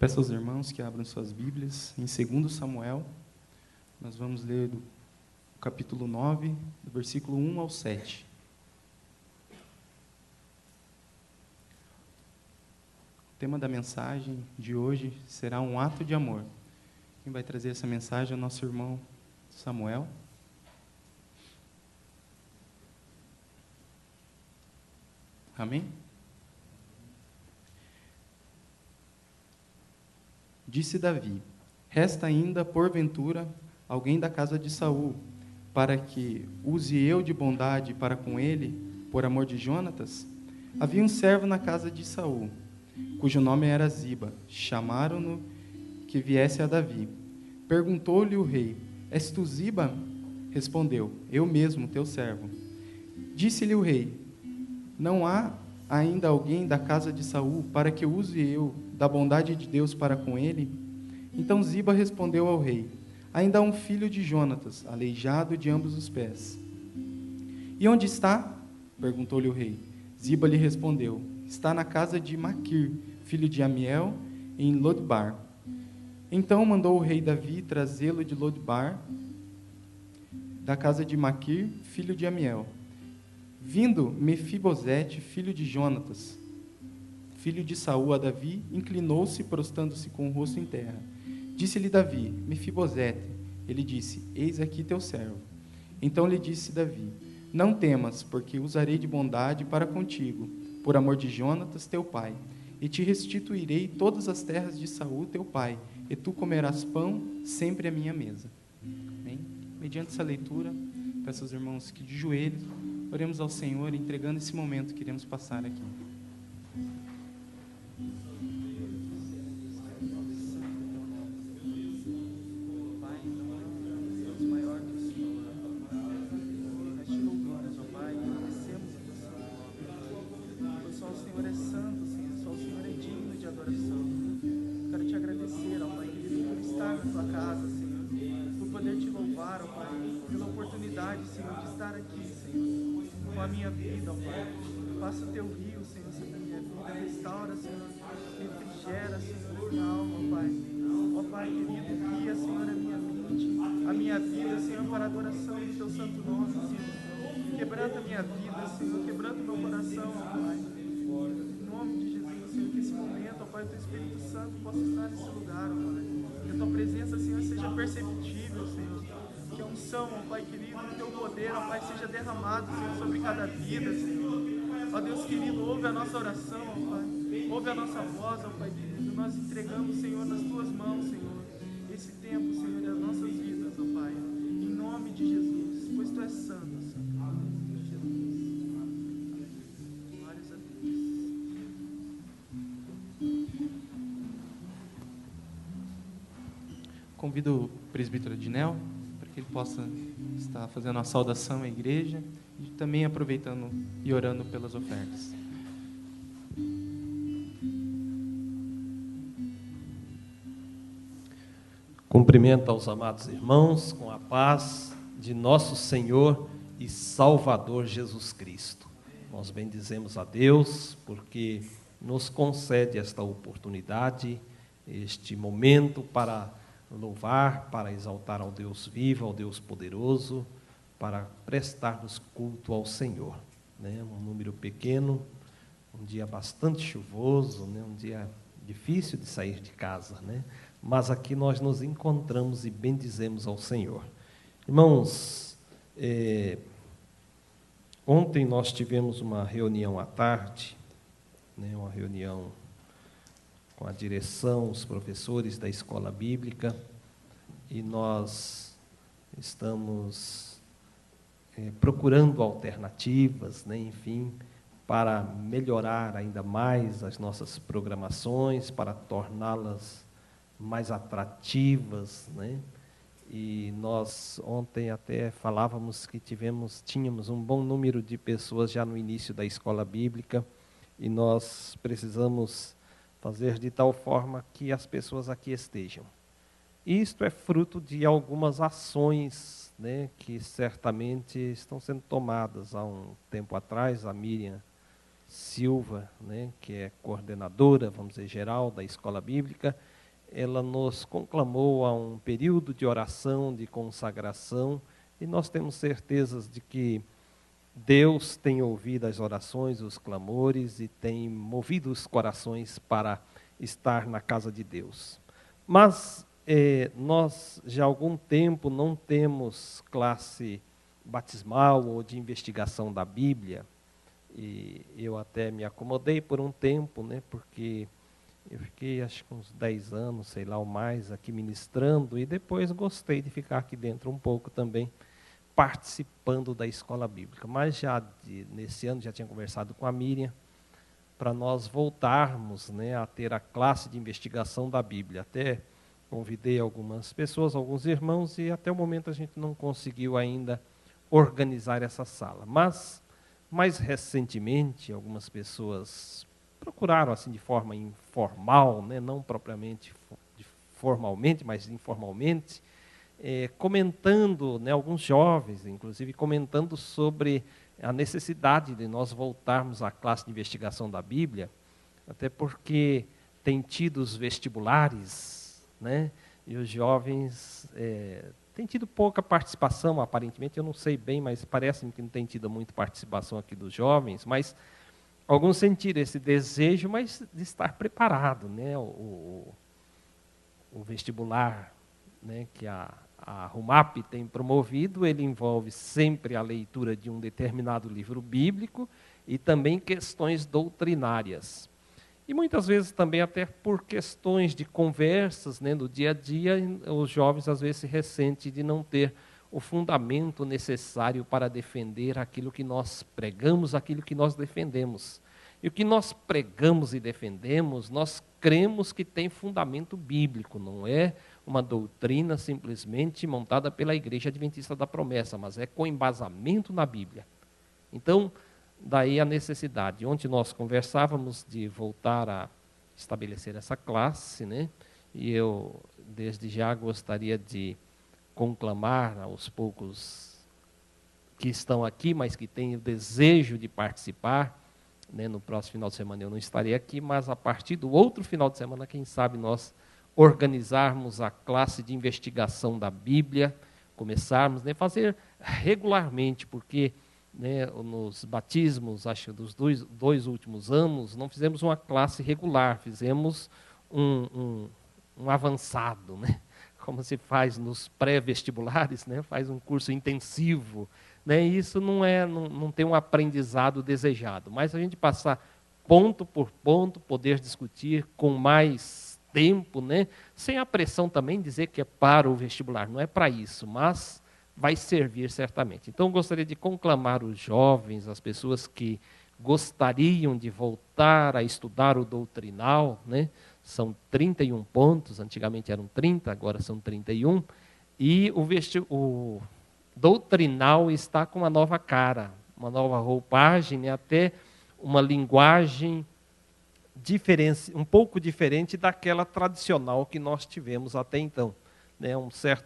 Peço aos irmãos que abram suas Bíblias em 2 Samuel. Nós vamos ler do capítulo 9, do versículo 1 ao 7. O tema da mensagem de hoje será um ato de amor. Quem vai trazer essa mensagem é o nosso irmão Samuel. Amém? Disse Davi: resta ainda, porventura, alguém da casa de Saul, para que use eu de bondade para com ele, por amor de Jonatas? Havia um servo na casa de Saul, cujo nome era Ziba. Chamaram-no que viesse a Davi. Perguntou-lhe o rei: és tu Ziba? Respondeu: eu mesmo, teu servo. Disse-lhe o rei: não há ainda alguém da casa de Saul, para que use eu da bondade de Deus para com ele? Então Ziba respondeu ao rei: ainda há um filho de Jonatas, aleijado de ambos os pés. E onde está? Perguntou-lhe o rei. Ziba lhe respondeu: está na casa de Maquir, filho de Amiel, em Lodbar. Então mandou o rei Davi trazê-lo de Lodbar, da casa de Maquir, filho de Amiel. Vindo Mefibosete, filho de Jonatas, filho de Saul, a Davi, inclinou-se, prostrando-se com o rosto em terra. Disse-lhe Davi: Mefibosete. Ele disse: eis aqui teu servo. Então lhe disse Davi: não temas, porque usarei de bondade para contigo, por amor de Jonatas, teu pai, e te restituirei todas as terras de Saul, teu pai, e tu comerás pão sempre à minha mesa. Amém? Mediante essa leitura, peço aos irmãos que de joelhos oremos ao Senhor, entregando esse momento que iremos passar aqui. A minha vida, ó Pai, passa o teu rio, Senhor, sobre a minha vida, restaura, Senhor, refrigera, Senhor, a minha alma, ó Pai. Ó Pai querido, guia, Senhor, a minha mente, a minha vida, Senhor, para a adoração do teu santo nome, Senhor. Quebranta a minha vida, Senhor, quebranta o meu coração, ó Pai. Em nome de Jesus, Senhor, que esse momento, ó Pai, o teu Espírito Santo possa estar nesse lugar, ó Pai. Que a tua presença, Senhor, seja perceptível, Senhor. Que a unção, ó Pai querido, o teu poder, ó Pai, seja derramado, Senhor, sobre cada vida, Senhor. Ó Deus querido, ouve a nossa oração, ó Pai. Ouve a nossa voz, ó Pai querido. Nós entregamos, Senhor, nas tuas mãos, Senhor, esse tempo, Senhor, e as nossas vidas, ó Pai. Em nome de Jesus, pois tu és santo, Senhor. Em nome de Jesus. Amém. Glórias a Deus. Convido o presbítero Adinel para que ele possa estar fazendo a saudação à igreja e também aproveitando e orando pelas ofertas. Cumprimento aos amados irmãos com a paz de nosso Senhor e Salvador Jesus Cristo. Nós bendizemos a Deus porque nos concede esta oportunidade, este momento para louvar, para exaltar ao Deus vivo, ao Deus poderoso, para prestarmos culto ao Senhor. Um número pequeno, um dia bastante chuvoso, um dia difícil de sair de casa, mas aqui nós nos encontramos e bendizemos ao Senhor. Irmãos, ontem nós tivemos uma reunião à tarde, uma reunião com a direção, os professores da escola bíblica, e nós estamos procurando alternativas, enfim, para melhorar ainda mais as nossas programações, para torná-las mais atrativas, E nós ontem até falávamos que tínhamos um bom número de pessoas já no início da escola bíblica, e nós precisamos fazer de tal forma que as pessoas aqui estejam. Isto é fruto de algumas ações, que certamente estão sendo tomadas há um tempo atrás. A Miriam Silva, que é coordenadora, vamos dizer, geral da escola bíblica, ela nos conclamou a um período de oração, de consagração, e nós temos certezas de que Deus tem ouvido as orações, os clamores, e tem movido os corações para estar na casa de Deus. Mas nós já há algum tempo não temos classe batismal ou de investigação da Bíblia, e eu até me acomodei por um tempo, né, porque eu fiquei acho que uns 10 anos, sei lá, ou mais, aqui ministrando, e depois gostei de ficar aqui dentro um pouco também, participando da escola bíblica. Mas nesse ano já tinha conversado com a Miriam, para nós voltarmos, né, a ter a classe de investigação da Bíblia. Até convidei algumas pessoas, alguns irmãos, e até o momento a gente não conseguiu ainda organizar essa sala. Mas, mais recentemente, algumas pessoas procuraram assim de forma informal, né, não propriamente formalmente, mas informalmente, comentando, né, alguns jovens, inclusive, comentando sobre a necessidade de nós voltarmos à classe de investigação da Bíblia, até porque tem tido os vestibulares, né, e os jovens têm tido pouca participação, aparentemente, eu não sei bem, mas parece-me que não tem tido muita participação aqui dos jovens, mas alguns sentiram esse desejo, mas de estar preparado, né, o vestibular, né, que a RUMAP tem promovido, ele envolve sempre a leitura de um determinado livro bíblico e também questões doutrinárias. E muitas vezes também até por questões de conversas, né, no dia a dia, os jovens às vezes se ressentem de não ter o fundamento necessário para defender aquilo que nós pregamos, aquilo que nós defendemos. E o que nós pregamos e defendemos, nós cremos que tem fundamento bíblico, não é uma doutrina simplesmente montada pela Igreja Adventista da Promessa, mas é com embasamento na Bíblia. Então, daí a necessidade. Ontem nós conversávamos de voltar a estabelecer essa classe, né? E eu, desde já, gostaria de conclamar aos poucos que estão aqui, mas que têm o desejo de participar, né? No próximo final de semana eu não estarei aqui, mas a partir do outro final de semana, quem sabe nós organizarmos a classe de investigação da Bíblia, começarmos a fazer regularmente, porque, né, nos batismos, acho que dos dois últimos anos, não fizemos uma classe regular, fizemos um avançado, né, como se faz nos pré-vestibulares, né, faz um curso intensivo, né, e isso não tem um aprendizado desejado, mas a gente passar ponto por ponto, poder discutir com mais tempo, né, sem a pressão também dizer que é para o vestibular, não é para isso, mas vai servir certamente. Então, gostaria de conclamar os jovens, as pessoas que gostariam de voltar a estudar o doutrinal, né? São 31 pontos, antigamente eram 30, agora são 31, e o doutrinal está com uma nova cara, uma nova roupagem, né? Até uma linguagem um pouco diferente daquela tradicional que nós tivemos até então.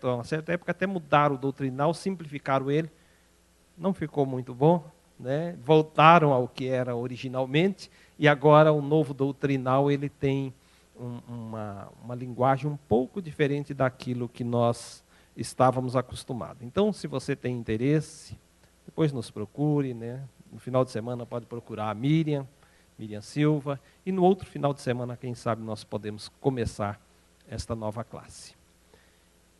Uma certa época até mudaram o doutrinal, simplificaram ele, não ficou muito bom, né? Voltaram ao que era originalmente, e agora o novo doutrinal ele tem uma linguagem um pouco diferente daquilo que nós estávamos acostumados. Então, se você tem interesse, depois nos procure, né? No final de semana pode procurar a Miriam Silva, e no outro final de semana, quem sabe, nós podemos começar esta nova classe.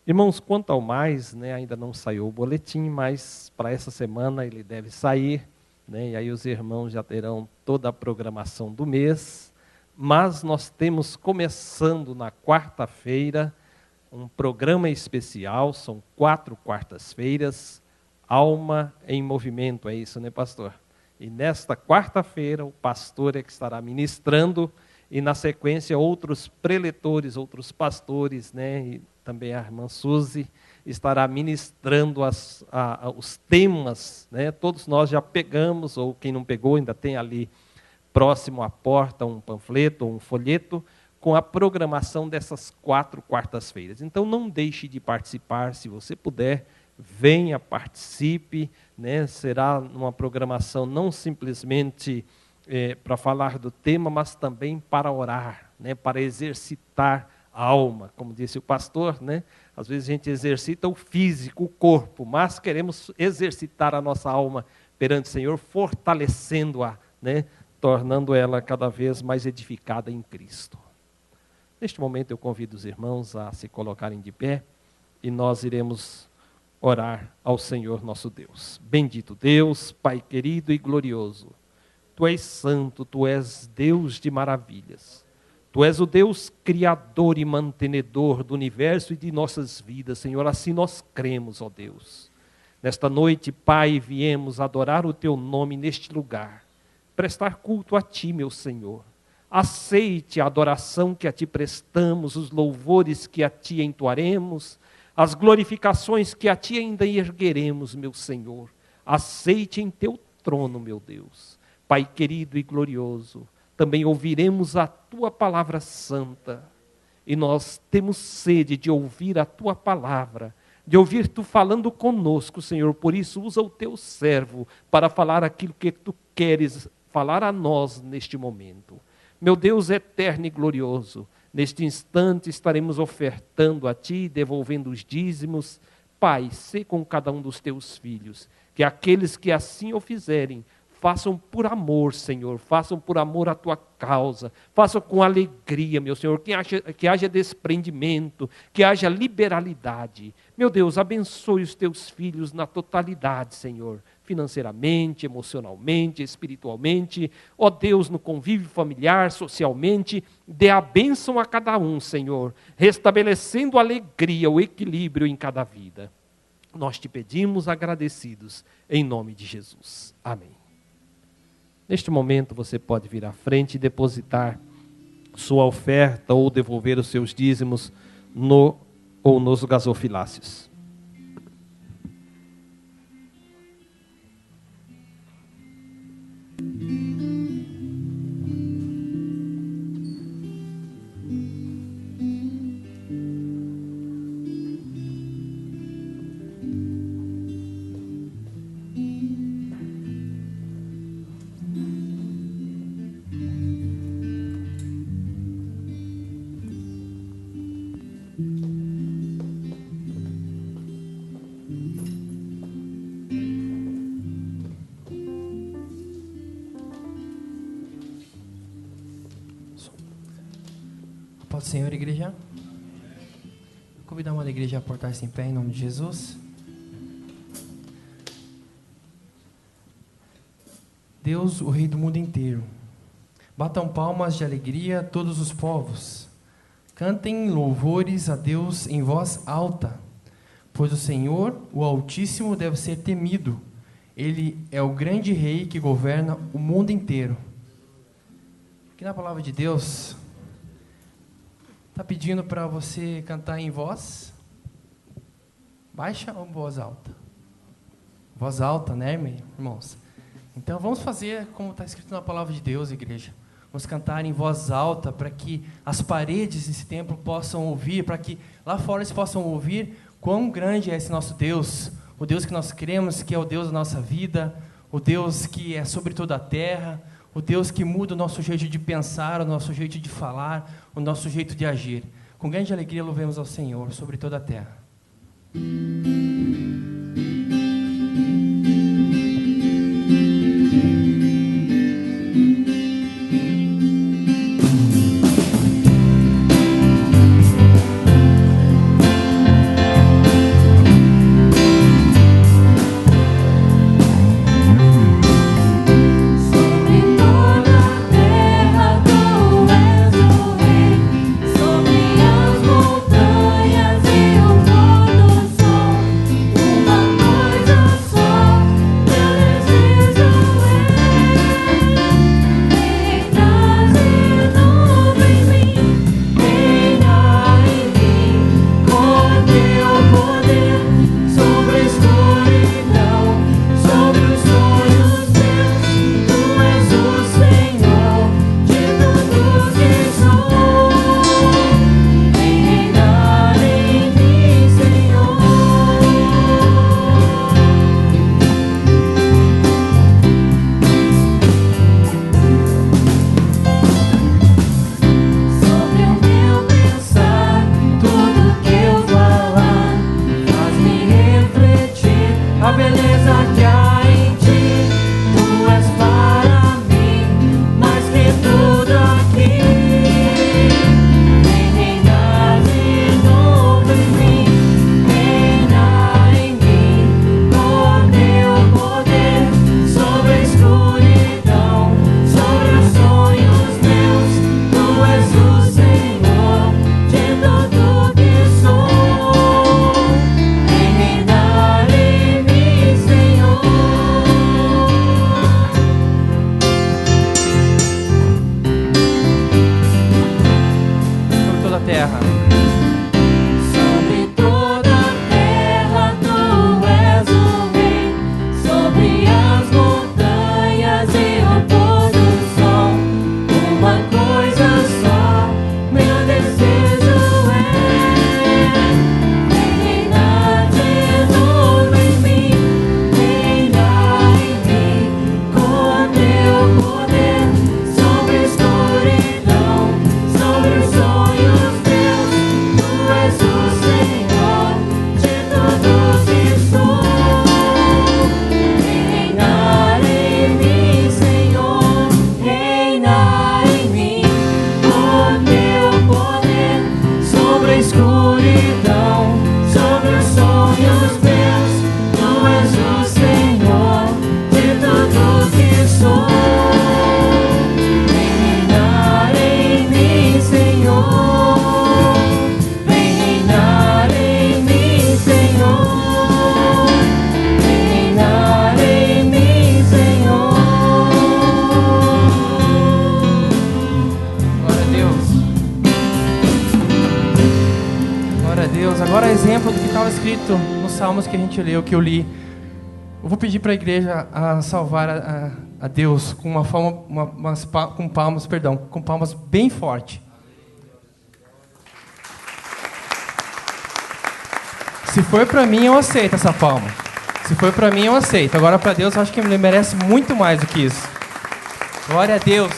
Irmãos, quanto ao mais, né, ainda não saiu o boletim, mas para essa semana ele deve sair, né, e aí os irmãos já terão toda a programação do mês, mas nós temos, começando na quarta-feira, um programa especial, são 4 quartas-feiras, Alma em Movimento, é isso, né, pastor? E nesta quarta-feira, o pastor é que estará ministrando, e na sequência outros preletores, outros pastores, né, e também a irmã Suzy estará ministrando os temas, né, todos nós já pegamos, ou quem não pegou ainda tem ali próximo à porta um panfleto, um folheto, com a programação dessas 4 quartas-feiras. Então não deixe de participar, se você puder, venha, participe, né? Será uma programação não simplesmente para falar do tema, mas também para orar, né? Para exercitar alma, como disse o pastor, né? Às vezes a gente exercita o físico, o corpo, mas queremos exercitar a nossa alma perante o Senhor, fortalecendo-a, né? Tornando ela cada vez mais edificada em Cristo. Neste momento eu convido os irmãos a se colocarem de pé e nós iremos orar ao Senhor nosso Deus. Bendito Deus, Pai querido e glorioso, Tu és santo, Tu és Deus de maravilhas. Tu és o Deus criador e mantenedor do universo e de nossas vidas, Senhor, assim nós cremos, ó Deus. Nesta noite, Pai, viemos adorar o Teu nome neste lugar, prestar culto a Ti, meu Senhor. Aceite a adoração que a Ti prestamos, os louvores que a Ti entoaremos, as glorificações que a Ti ainda ergueremos, meu Senhor. Aceite em Teu trono, meu Deus. Pai querido e glorioso, também ouviremos a Tua palavra santa. E nós temos sede de ouvir a Tua palavra, de ouvir Tu falando conosco, Senhor. Por isso, usa o Teu servo para falar aquilo que Tu queres falar a nós neste momento. Meu Deus eterno e glorioso, neste instante estaremos ofertando a Ti, devolvendo os dízimos. Pai, sê com cada um dos Teus filhos, que aqueles que assim o fizerem, façam por amor, Senhor, façam por amor à Tua causa, façam com alegria, meu Senhor, que haja desprendimento, que haja liberalidade. Meu Deus, abençoe os Teus filhos na totalidade, Senhor, financeiramente, emocionalmente, espiritualmente, ó Deus, no convívio familiar, socialmente, dê a bênção a cada um, Senhor, restabelecendo a alegria, o equilíbrio em cada vida. Nós Te pedimos agradecidos, em nome de Jesus. Amém. Neste momento você pode vir à frente e depositar sua oferta ou devolver os seus dízimos no ou nos gasofiláceos. Paz do Senhor, igreja. Vou convidar uma igreja a portar-se em pé em nome de Jesus. Deus, o Rei do mundo inteiro. Batam palmas de alegria todos os povos. Cantem louvores a Deus em voz alta, pois o Senhor, o Altíssimo, deve ser temido. Ele é o grande Rei que governa o mundo inteiro. Aqui na palavra de Deus está pedindo para você cantar em voz baixa ou voz alta? Voz alta, né, irmãos? Então vamos fazer como está escrito na palavra de Deus, igreja. Vamos cantar em voz alta para que as paredes desse templo possam ouvir, para que lá fora eles possam ouvir quão grande é esse nosso Deus, o Deus que nós cremos que é o Deus da nossa vida, o Deus que é sobre toda a terra, o Deus que muda o nosso jeito de pensar, o nosso jeito de falar, o nosso jeito de agir. Com grande alegria louvemos ao Senhor sobre toda a terra. Sobre as montanhas e o pôr do sol. Nos salmos que a gente leu, que eu li, eu vou pedir para a igreja a salvar a Deus com uma forma, com palmas bem forte. Se for para mim, eu aceito essa palma. Se for para mim, eu aceito. Agora para Deus, eu acho que ele merece muito mais do que isso. Glória a Deus.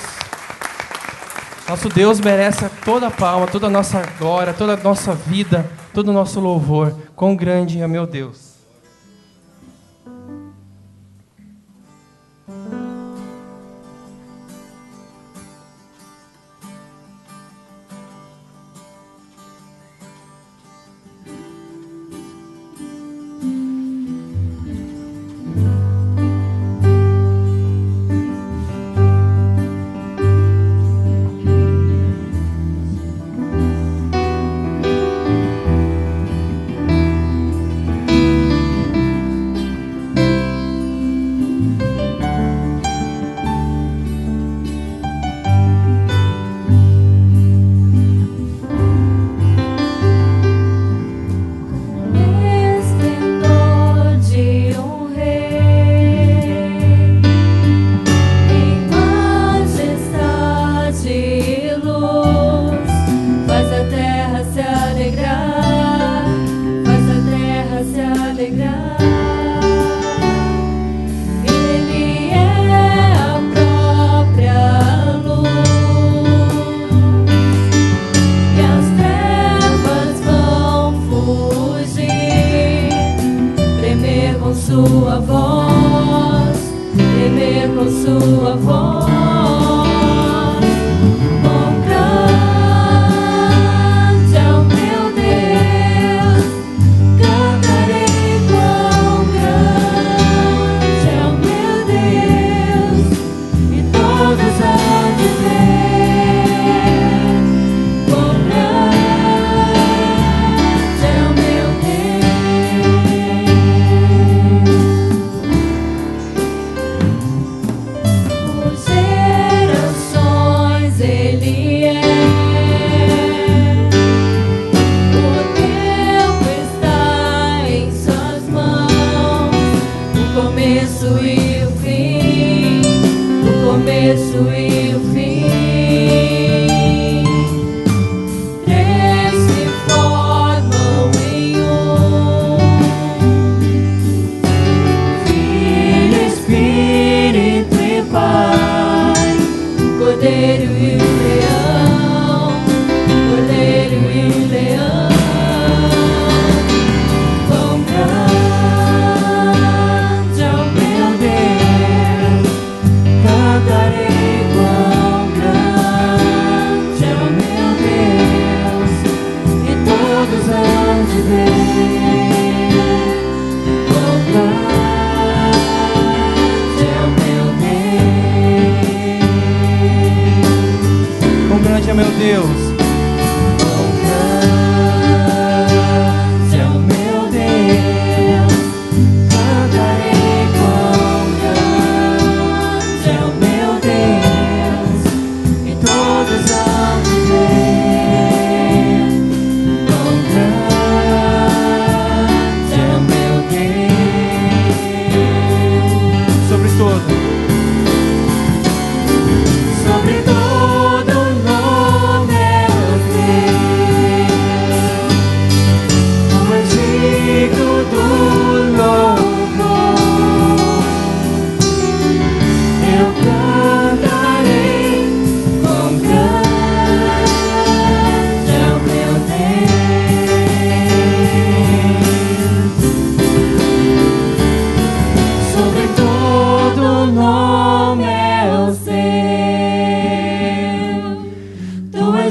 Nosso Deus merece toda a palma, toda a nossa glória, toda a nossa vida, todo o nosso louvor. Quão grande é meu Deus.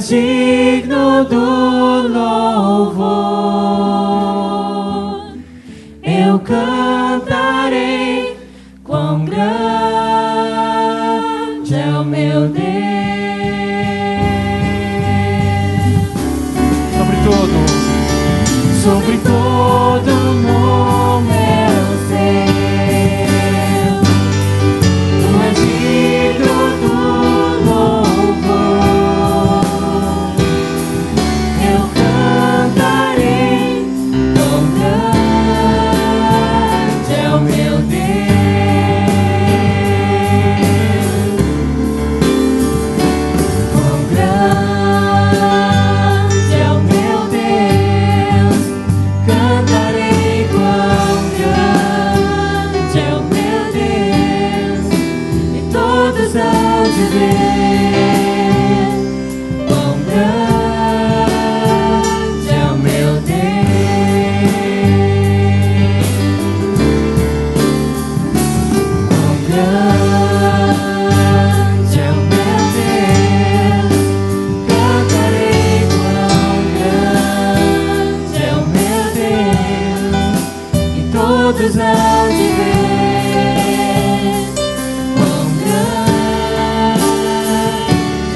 digno do louvor. Eu cantarei quão grande é o meu Deus. Sobre todo nome eu sei, tu és digno do louvor. Eu cantarei, quão grande é o meu Deus, quão grande é o meu Deus. Cantarei quão grande é o meu Deus, e todos hão de ver quão grande é o meu Deus, quão grande é o meu Deus. Cantarei quão grande é o meu Deus, e todos hão de ver quão grande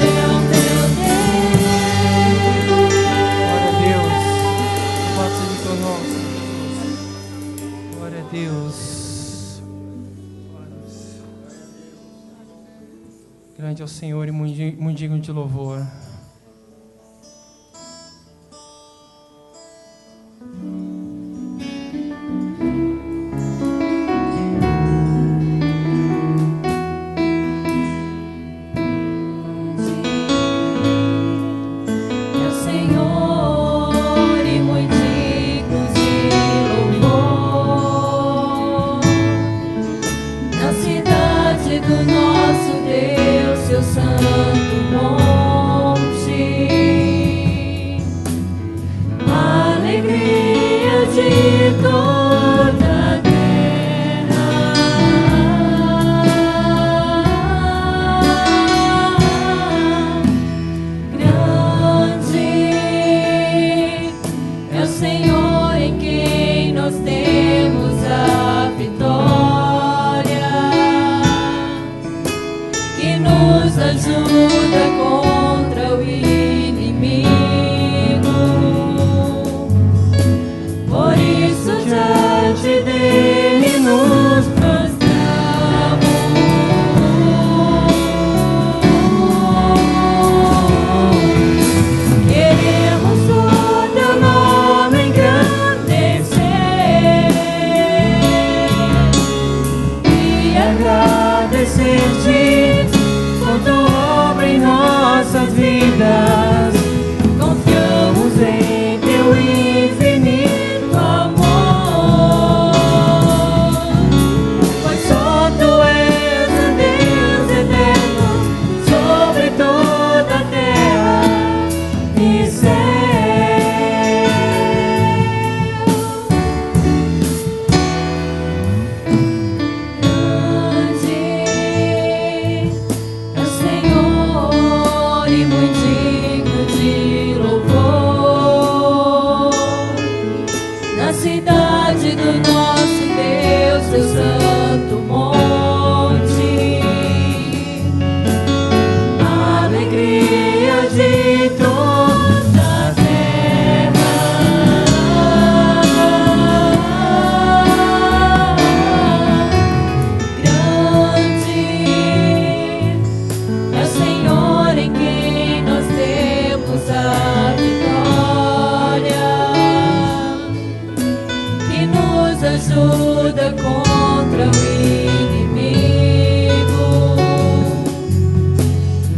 é o meu Deus. Glória a Deus. Louvado seja o teu nome, Senhor Jesus. Glória a Deus. Grande é o Senhor e muito digno de louvor. É o Senhor e muito digno de louvor. Na cidade do nosso Deus, seu santo monte, a alegria de toda a terra. Grande é o Senhor em quem nós temos a vitória, que nos ajuda contra o inimigo. Por isso diante dele nos prostramos. Queremos o teu nome engrandecer e agradecer-te por tua obra em nossas vidas. Confiamos em teu infinito amor, pois só tu és o Deus eterno sobre toda a terra e céu. Grande é o Senhor e muito digno de louvor. Na cidade do nosso Deus, seu santo monte, a alegria de toda a terra. Grande é o Senhor em quem nós temos a vitória, que nos ajuda contra o inimigo.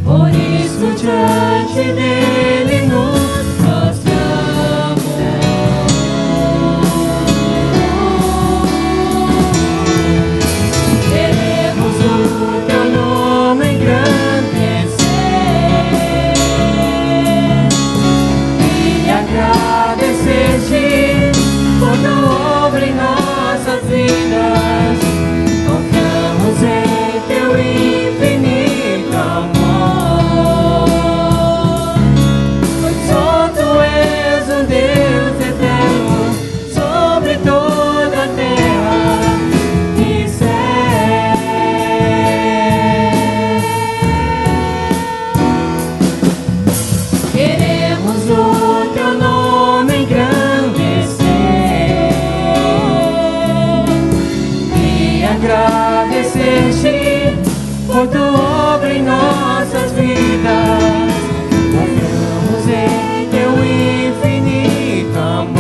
Por isso diante dele nos prostramos. Queremos o teu nome engrandecer e agradecer-te por tua obra em nossas vidas. por tua obra em nossas vidas. Confiamos em teu infinito amor,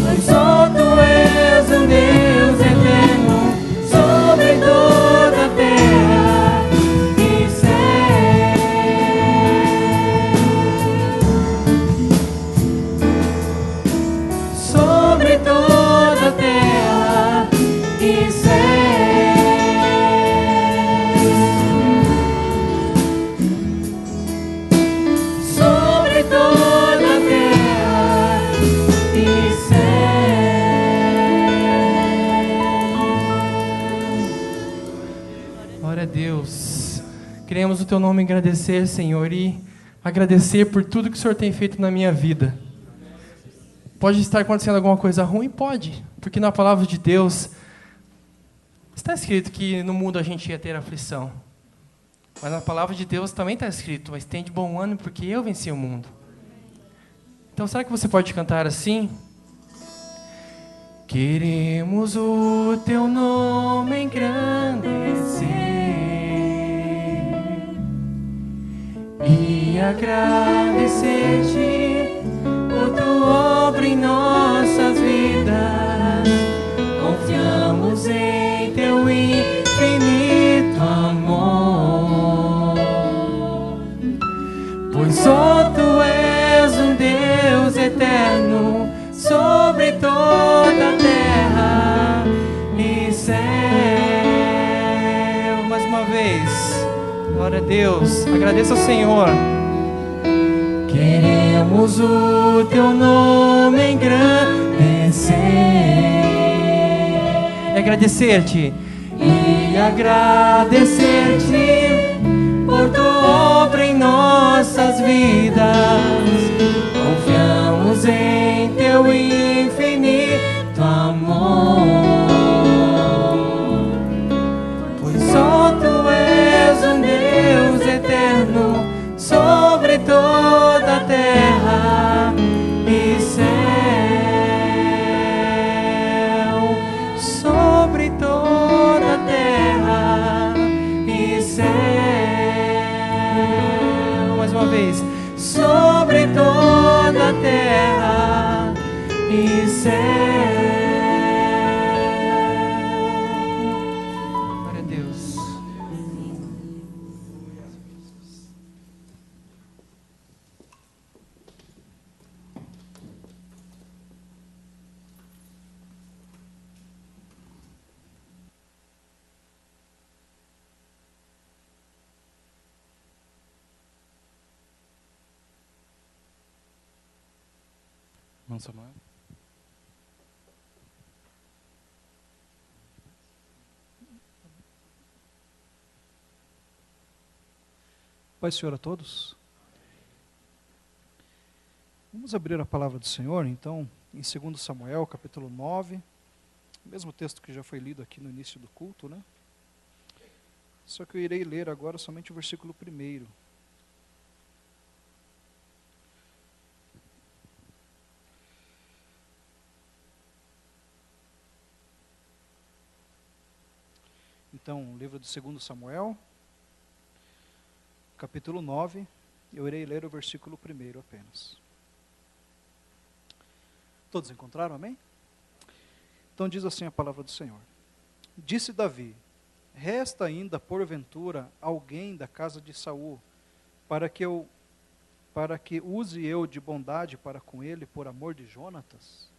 pois só tu és um Deus eterno sobre toda a terra e céu. Sobre toda a terra e céu. Sobre toda a terra e céu. Glória a Deus. Queremos o teu nome agradecer, Senhor, e agradecer por tudo que o Senhor tem feito na minha vida. Pode estar acontecendo alguma coisa ruim? Pode, porque na palavra de Deus está escrito que no mundo a gente ia ter aflição. Mas na palavra de Deus também está escrito: mas tem de bom ânimo porque eu venci o mundo. Então será que você pode cantar assim? Queremos o teu nome engrandecer e agradecer-te por tua obra em nossas vidas. Confiamos em teu infinito amor, pois só tu és um Deus eterno sobre toda a terra e céu. Mais uma vez, glória a Deus, agradeça ao Senhor. Queremos o teu nome engrandecer e agradecer-te por tua obra em nossas vidas. Confiamos em teu infinito amor, pois só tu és um Deus eterno sobre toda a terra e céu. Sobre toda a terra e céu. Mais uma vez. Sobre toda a terra e céu. Glória a Deus. Irmão Samuel. Pai, Senhor, a todos. Vamos abrir a palavra do Senhor, então, em 2 Samuel, capítulo 9, o mesmo texto que já foi lido aqui no início do culto, né? Só que eu irei ler agora somente o versículo 1. Então, livro de 2 Samuel, capítulo 9, eu irei ler o versículo 1 apenas. Todos encontraram, amém? Então diz assim a palavra do Senhor. Disse Davi: resta ainda porventura alguém da casa de Saul, para que use eu de bondade para com ele, por amor de Jonatas?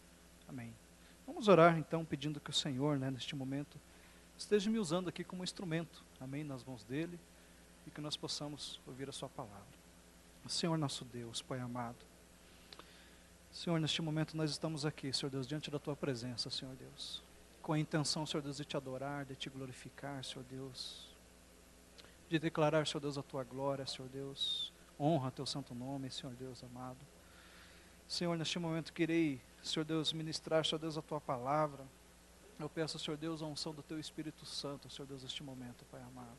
Amém. Vamos orar então, pedindo que o Senhor, neste momento, esteja me usando aqui como instrumento, amém, nas mãos dele, e que nós possamos ouvir a sua palavra. Senhor nosso Deus, Pai amado, Senhor, neste momento nós estamos aqui, Senhor Deus, diante da tua presença, Senhor Deus, com a intenção, Senhor Deus, de te adorar, de te glorificar, Senhor Deus, de declarar, Senhor Deus, a tua glória, Senhor Deus, honra teu santo nome, Senhor Deus amado. Senhor, neste momento querei, Senhor Deus, ministrar, Senhor Deus, a tua palavra. Eu peço, Senhor Deus, a unção do teu Espírito Santo, Senhor Deus, neste momento, Pai amado.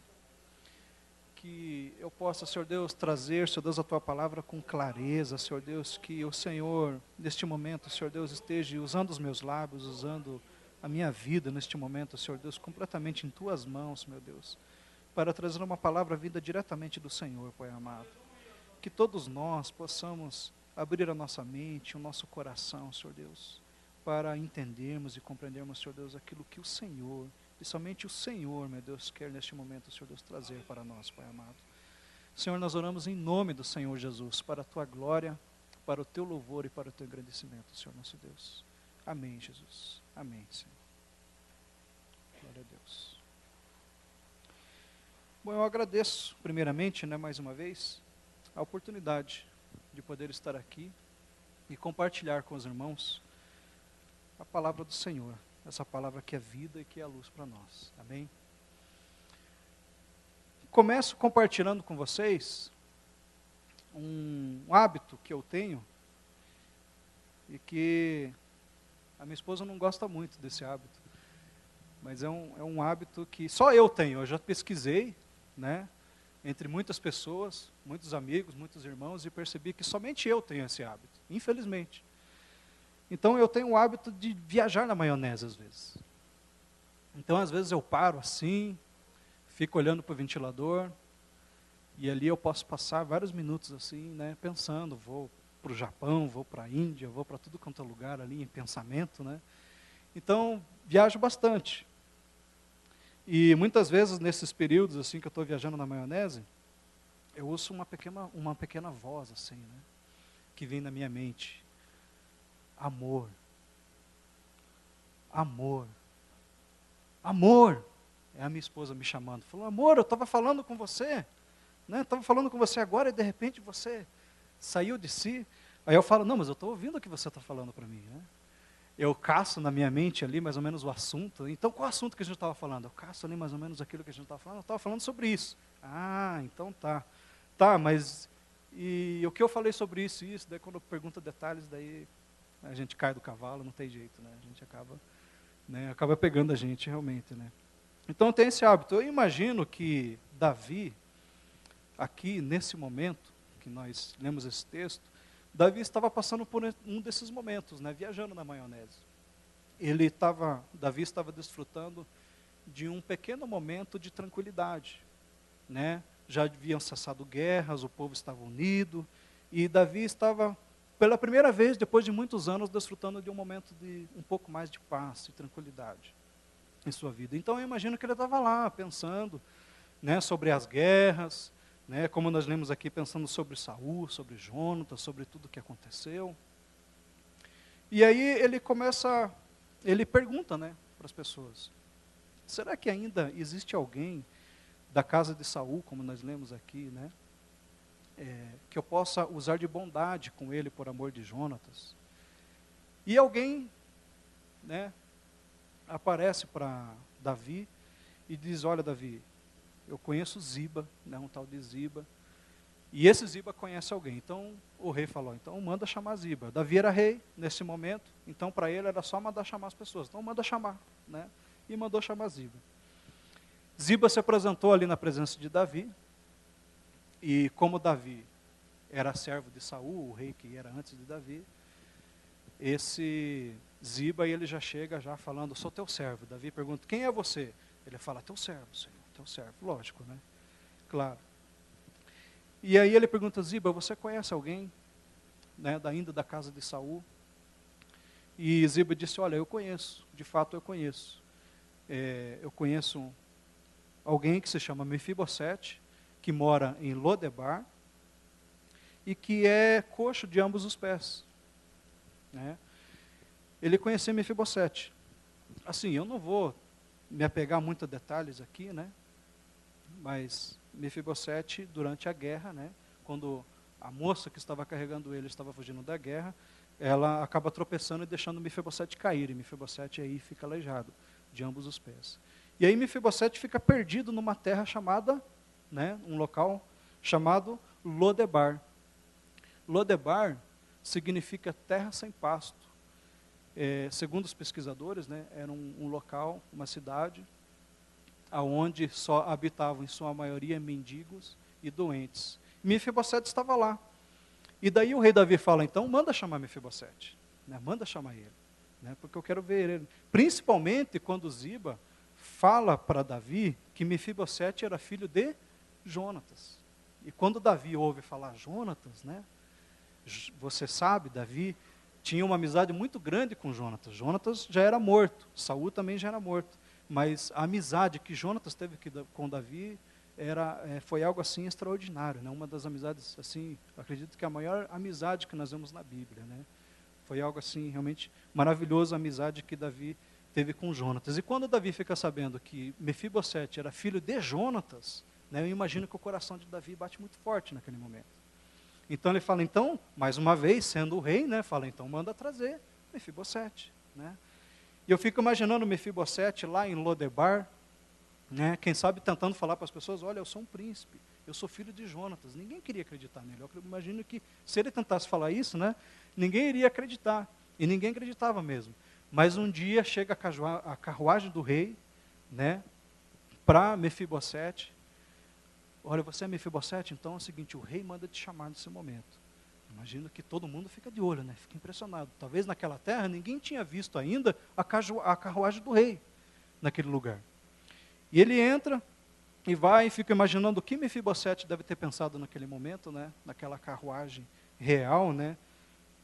Que eu possa, Senhor Deus, trazer, Senhor Deus, a tua palavra com clareza, Senhor Deus, que o Senhor, neste momento, Senhor Deus, esteja usando os meus lábios, usando a minha vida neste momento, Senhor Deus, completamente em Tuas mãos, meu Deus, para trazer uma palavra vinda diretamente do Senhor, Pai amado. Que todos nós possamos abrir a nossa mente, o nosso coração, Senhor Deus, para entendermos e compreendermos, Senhor Deus, aquilo que o Senhor, e somente o Senhor, meu Deus, quer neste momento, Senhor Deus, trazer para nós, Pai amado. Senhor, nós oramos em nome do Senhor Jesus, para a Tua glória, para o Teu louvor e para o Teu agradecimento, Senhor nosso Deus. Amém, Jesus. Amém, Senhor. Glória a Deus. Bom, eu agradeço, primeiramente, mais uma vez, a oportunidade de poder estar aqui e compartilhar com os irmãos a palavra do Senhor, essa palavra que é vida e que é a luz para nós. Amém? Começo compartilhando com vocês um hábito que eu tenho e que a minha esposa não gosta muito desse hábito, mas é um hábito que só eu tenho. Eu já pesquisei, entre muitas pessoas, muitos amigos, muitos irmãos, e percebi que somente eu tenho esse hábito, infelizmente. Então eu tenho o hábito de viajar na maionese às vezes. Então às vezes eu paro assim, fico olhando para o ventilador, e ali eu posso passar vários minutos assim, pensando, vou para o Japão, vou para a Índia, vou para tudo quanto é lugar ali em pensamento, Então, viajo bastante. E muitas vezes nesses períodos assim que eu estou viajando na maionese, eu ouço uma pequena voz assim, que vem na minha mente. Amor. Amor. Amor. É a minha esposa me chamando. Falou, amor, eu estava falando com você. Estava falando com você agora e de repente você saiu de si. Aí eu falo, não, mas eu estou ouvindo o que você está falando para mim. Eu caço na minha mente ali mais ou menos o assunto. Então, qual o assunto que a gente estava falando? Eu caço ali mais ou menos aquilo que a gente estava falando. Eu estava falando sobre isso. Ah, então tá. Tá, mas e o que eu falei sobre isso e isso? Daí quando eu pergunto detalhes, daí a gente cai do cavalo, não tem jeito. A gente acaba pegando a gente realmente. Então tem esse hábito. Eu imagino que Davi, aqui nesse momento, que nós lemos esse texto, Davi estava passando por um desses momentos, viajando na maionese. Davi estava desfrutando de um pequeno momento de tranquilidade. Já haviam cessado guerras, o povo estava unido, e Davi estava, pela primeira vez, depois de muitos anos, desfrutando de um momento de um pouco mais de paz e tranquilidade em sua vida. Então eu imagino que ele estava lá, pensando sobre as guerras, como nós lemos aqui, pensando sobre Saul, sobre Jonatas, sobre tudo o que aconteceu. E aí ele pergunta para as pessoas, será que ainda existe alguém da casa de Saul, como nós lemos aqui, que eu possa usar de bondade com ele por amor de Jonatas? E alguém aparece para Davi e diz, olha Davi, eu conheço Ziba, um tal de Ziba, e esse Ziba conhece alguém. Então o rei falou, então manda chamar Ziba. Davi era rei nesse momento, então para ele era só mandar chamar as pessoas. Então manda chamar, e mandou chamar Ziba. Ziba se apresentou ali na presença de Davi, e como Davi era servo de Saul, o rei que era antes de Davi, esse Ziba, ele já chega falando, sou teu servo. Davi pergunta, quem é você? Ele fala, teu servo, Senhor, teu servo. Lógico, Claro. E aí ele pergunta, Ziba, você conhece alguém, ainda da casa de Saul? E Ziba disse, olha, eu conheço, de fato eu conheço. Eu conheço alguém que se chama Mefibosete, que mora em Lodebar, e que é coxo de ambos os pés. Ele conhecia Mefibosete. Assim, eu não vou me apegar muito a detalhes aqui, mas Mefibosete, durante a guerra, quando a moça que estava carregando ele estava fugindo da guerra, ela acaba tropeçando e deixando Mefibosete cair, e Mefibosete aí fica aleijado de ambos os pés. E aí Mefibosete fica perdido numa terra chamada, um local chamado Lodebar. Lodebar significa terra sem pasto. Segundo os pesquisadores, era um local, uma cidade, aonde só habitavam, em sua maioria, mendigos e doentes. Mefibosete estava lá. E daí o rei Davi fala, então manda chamar Mefibosete. Manda chamar ele. né? Porque eu quero ver ele. Principalmente quando Ziba fala para Davi que Mefibosete era filho de Jonatas. E quando Davi ouve falar Jonatas, né? Você sabe, Davi tinha uma amizade muito grande com Jonatas. Jonatas já era morto, Saul também já era morto. Mas a amizade que Jonatas teve com Davi foi algo assim extraordinário, né? Uma das amizades, assim, acredito que a maior amizade que nós vemos na Bíblia, né? Foi algo assim realmente maravilhoso, a amizade que Davi teve com Jonatas. E quando Davi fica sabendo que Mefibosete era filho de Jonatas, né? Eu imagino que o coração de Davi bate muito forte naquele momento. Então ele fala, então, mais uma vez, sendo o rei, né? Fala, então manda trazer Mefibosete, né? E eu fico imaginando Mefibosete lá em Lodebar, né? Quem sabe tentando falar para as pessoas, olha, eu sou um príncipe, eu sou filho de Jonatas. Ninguém queria acreditar nele. Eu imagino que se ele tentasse falar isso, né? Ninguém iria acreditar. E ninguém acreditava mesmo. Mas um dia chega a carruagem do rei, né? Para Mefibosete. Olha, você é Mefibosete, então é o seguinte, o rei manda te chamar nesse momento. Imagino que todo mundo fica de olho, né? Fica impressionado. Talvez naquela terra ninguém tinha visto ainda a carruagem do rei naquele lugar. E ele entra e vai e fica imaginando o que Mefibosete deve ter pensado naquele momento, né? Naquela carruagem real, né?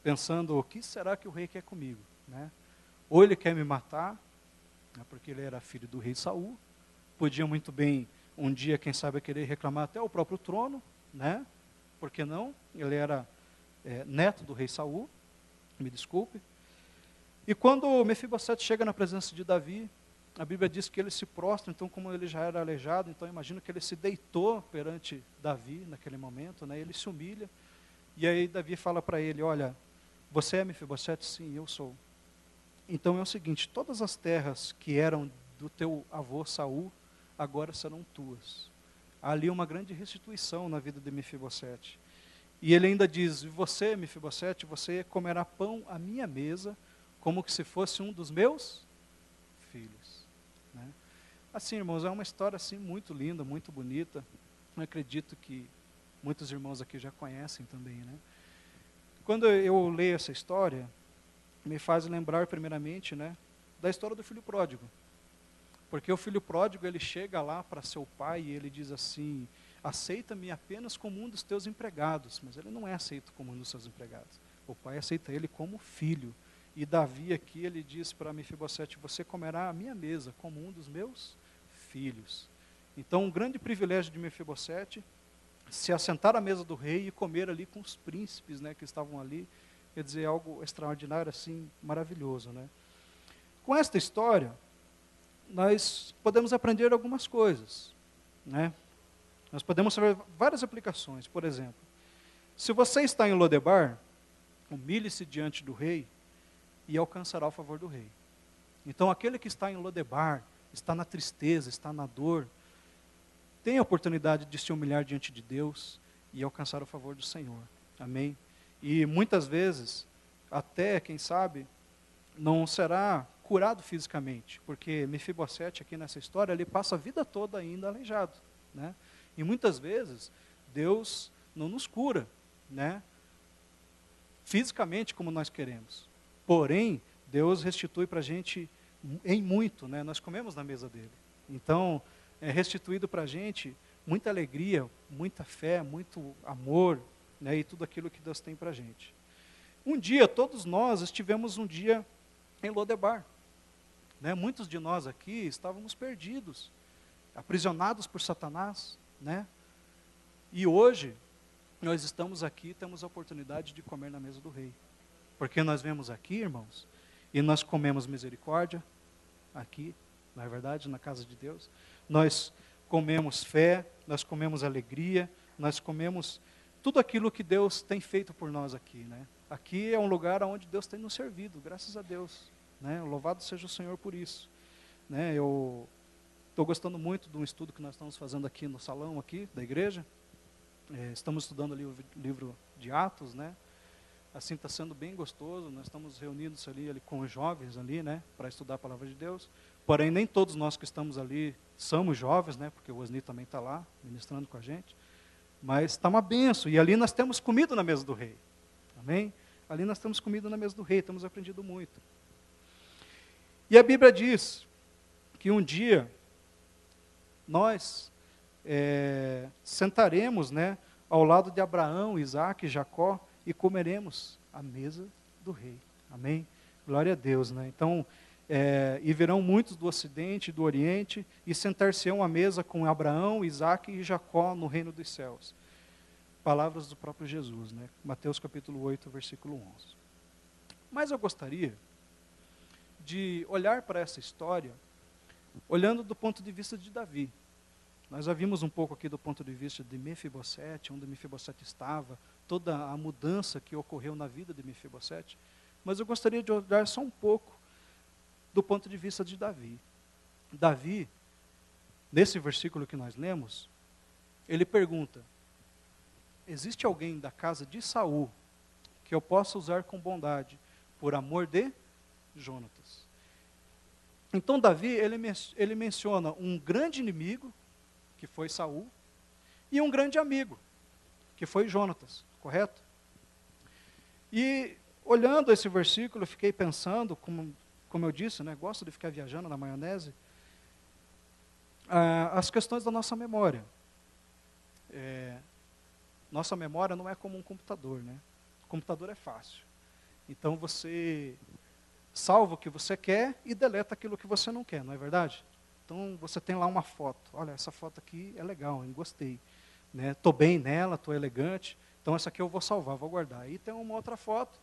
Pensando, o que será que o rei quer comigo, né? Ou ele quer me matar, né? Porque ele era filho do rei Saul, podia muito bem um dia, quem sabe, querer reclamar até o próprio trono, né? Por que não? Ele era neto do rei Saul, me desculpe. E quando Mefibosete chega na presença de Davi, a Bíblia diz que ele se prostra, então como ele já era aleijado, então imagino que ele se deitou perante Davi naquele momento, né? Ele se humilha, e aí Davi fala para ele, olha, você é Mefibosete? Sim, eu sou. Então é o seguinte, todas as terras que eram do teu avô Saul, agora serão tuas. Há ali uma grande restituição na vida de Mefibosete. E ele ainda diz, você, Mefibosete, você comerá pão à minha mesa, como que se fosse um dos meus filhos. Né? Assim, irmãos, é uma história assim, muito linda, muito bonita. Eu acredito que muitos irmãos aqui já conhecem também. Né? Quando eu leio essa história, me faz lembrar primeiramente, né, da história do filho pródigo. Porque o filho pródigo, ele chega lá para seu pai e ele diz assim, aceita-me apenas como um dos teus empregados. Mas ele não é aceito como um dos seus empregados. O pai aceita ele como filho. E Davi aqui, ele diz para Mefibosete, você comerá à minha mesa como um dos meus filhos. Então, um grande privilégio de Mefibosete, se assentar à mesa do rei e comer ali com os príncipes, né, que estavam ali. Quer dizer, algo extraordinário, assim, maravilhoso. Né? Com esta história, nós podemos aprender algumas coisas, né? Nós podemos fazer várias aplicações. Por exemplo, se você está em Lodebar, humilhe-se diante do rei e alcançará o favor do rei. Então, aquele que está em Lodebar, está na tristeza, está na dor, tem a oportunidade de se humilhar diante de Deus e alcançar o favor do Senhor. Amém? E muitas vezes, até, quem sabe, não será curado fisicamente, porque Mefibosete aqui nessa história, ele passa a vida toda ainda aleijado, né? E muitas vezes, Deus não nos cura, né? Fisicamente como nós queremos, porém, Deus restitui para a gente em muito, né? Nós comemos na mesa dele, então, é restituído para a gente muita alegria, muita fé, muito amor, né? E tudo aquilo que Deus tem para a gente. Um dia, todos nós estivemos um dia em Lodebar. Né? Muitos de nós aqui estávamos perdidos, aprisionados por Satanás. Né? E hoje, nós estamos aqui e temos a oportunidade de comer na mesa do rei. Porque nós vemos aqui, irmãos, e nós comemos misericórdia, aqui, não é verdade, na casa de Deus. Nós comemos fé, nós comemos alegria, nós comemos tudo aquilo que Deus tem feito por nós aqui. Né? Aqui é um lugar onde Deus tem nos servido, graças a Deus. Né? Louvado seja o Senhor por isso. Né? Eu estou gostando muito de um estudo que nós estamos fazendo aqui no salão aqui da igreja. Estamos estudando ali o livro de Atos, né? Assim está sendo bem gostoso. Nós estamos reunidos ali com os jovens ali, né? Para estudar a palavra de Deus. Porém, nem todos nós que estamos ali somos jovens, né? Porque o Osni também está lá ministrando com a gente. Mas está uma benção. E ali nós temos comido na mesa do rei. Amém? Ali nós temos comido na mesa do rei. Temos aprendido muito. E a Bíblia diz que um dia nós sentaremos, né, ao lado de Abraão, Isaac e Jacó e comeremos a mesa do rei. Amém? Glória a Deus, né? Então, e virão muitos do Ocidente e do Oriente e sentar-se-ão à mesa com Abraão, Isaac e Jacó no reino dos céus. Palavras do próprio Jesus, né? Mateus capítulo 8, versículo 11. Mas eu gostaria de olhar para essa história olhando do ponto de vista de Davi. Nós já vimos um pouco aqui do ponto de vista de Mefibosete, onde Mefibosete estava, toda a mudança que ocorreu na vida de Mefibosete, mas eu gostaria de olhar só um pouco do ponto de vista de Davi. Davi, nesse versículo que nós lemos, ele pergunta: existe alguém da casa de Saul que eu possa usar com bondade por amor de Jonatas? Então Davi, ele menciona um grande inimigo, que foi Saul, e um grande amigo, que foi Jonatas, correto? E olhando esse versículo, eu fiquei pensando, como eu disse, né, gosto de ficar viajando na maionese, as questões da nossa memória. Nossa memória não é como um computador, né? O computador é fácil. Então você salva o que você quer e deleta aquilo que você não quer, não é verdade? Então você tem lá uma foto. Olha, essa foto aqui é legal, eu gostei. Estou bem nela, estou elegante. Então essa aqui eu vou salvar, vou guardar. Aí tem uma outra foto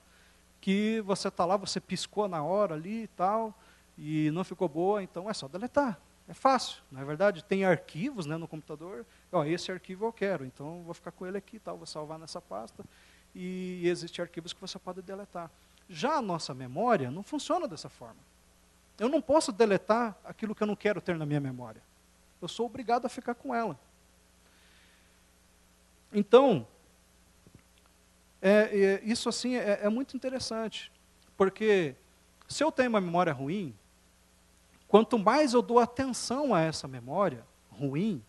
que você está lá, você piscou na hora ali e tal, e não ficou boa, então é só deletar. É fácil, não é verdade? Tem arquivos, né, no computador. Esse arquivo eu quero, então eu vou ficar com ele aqui, tal, vou salvar nessa pasta. E existem arquivos que você pode deletar. Já a nossa memória não funciona dessa forma. Eu não posso deletar aquilo que eu não quero ter na minha memória. Eu sou obrigado a ficar com ela. Então, isso assim é muito interessante, porque se eu tenho uma memória ruim, quanto mais eu dou atenção a essa memória ruim,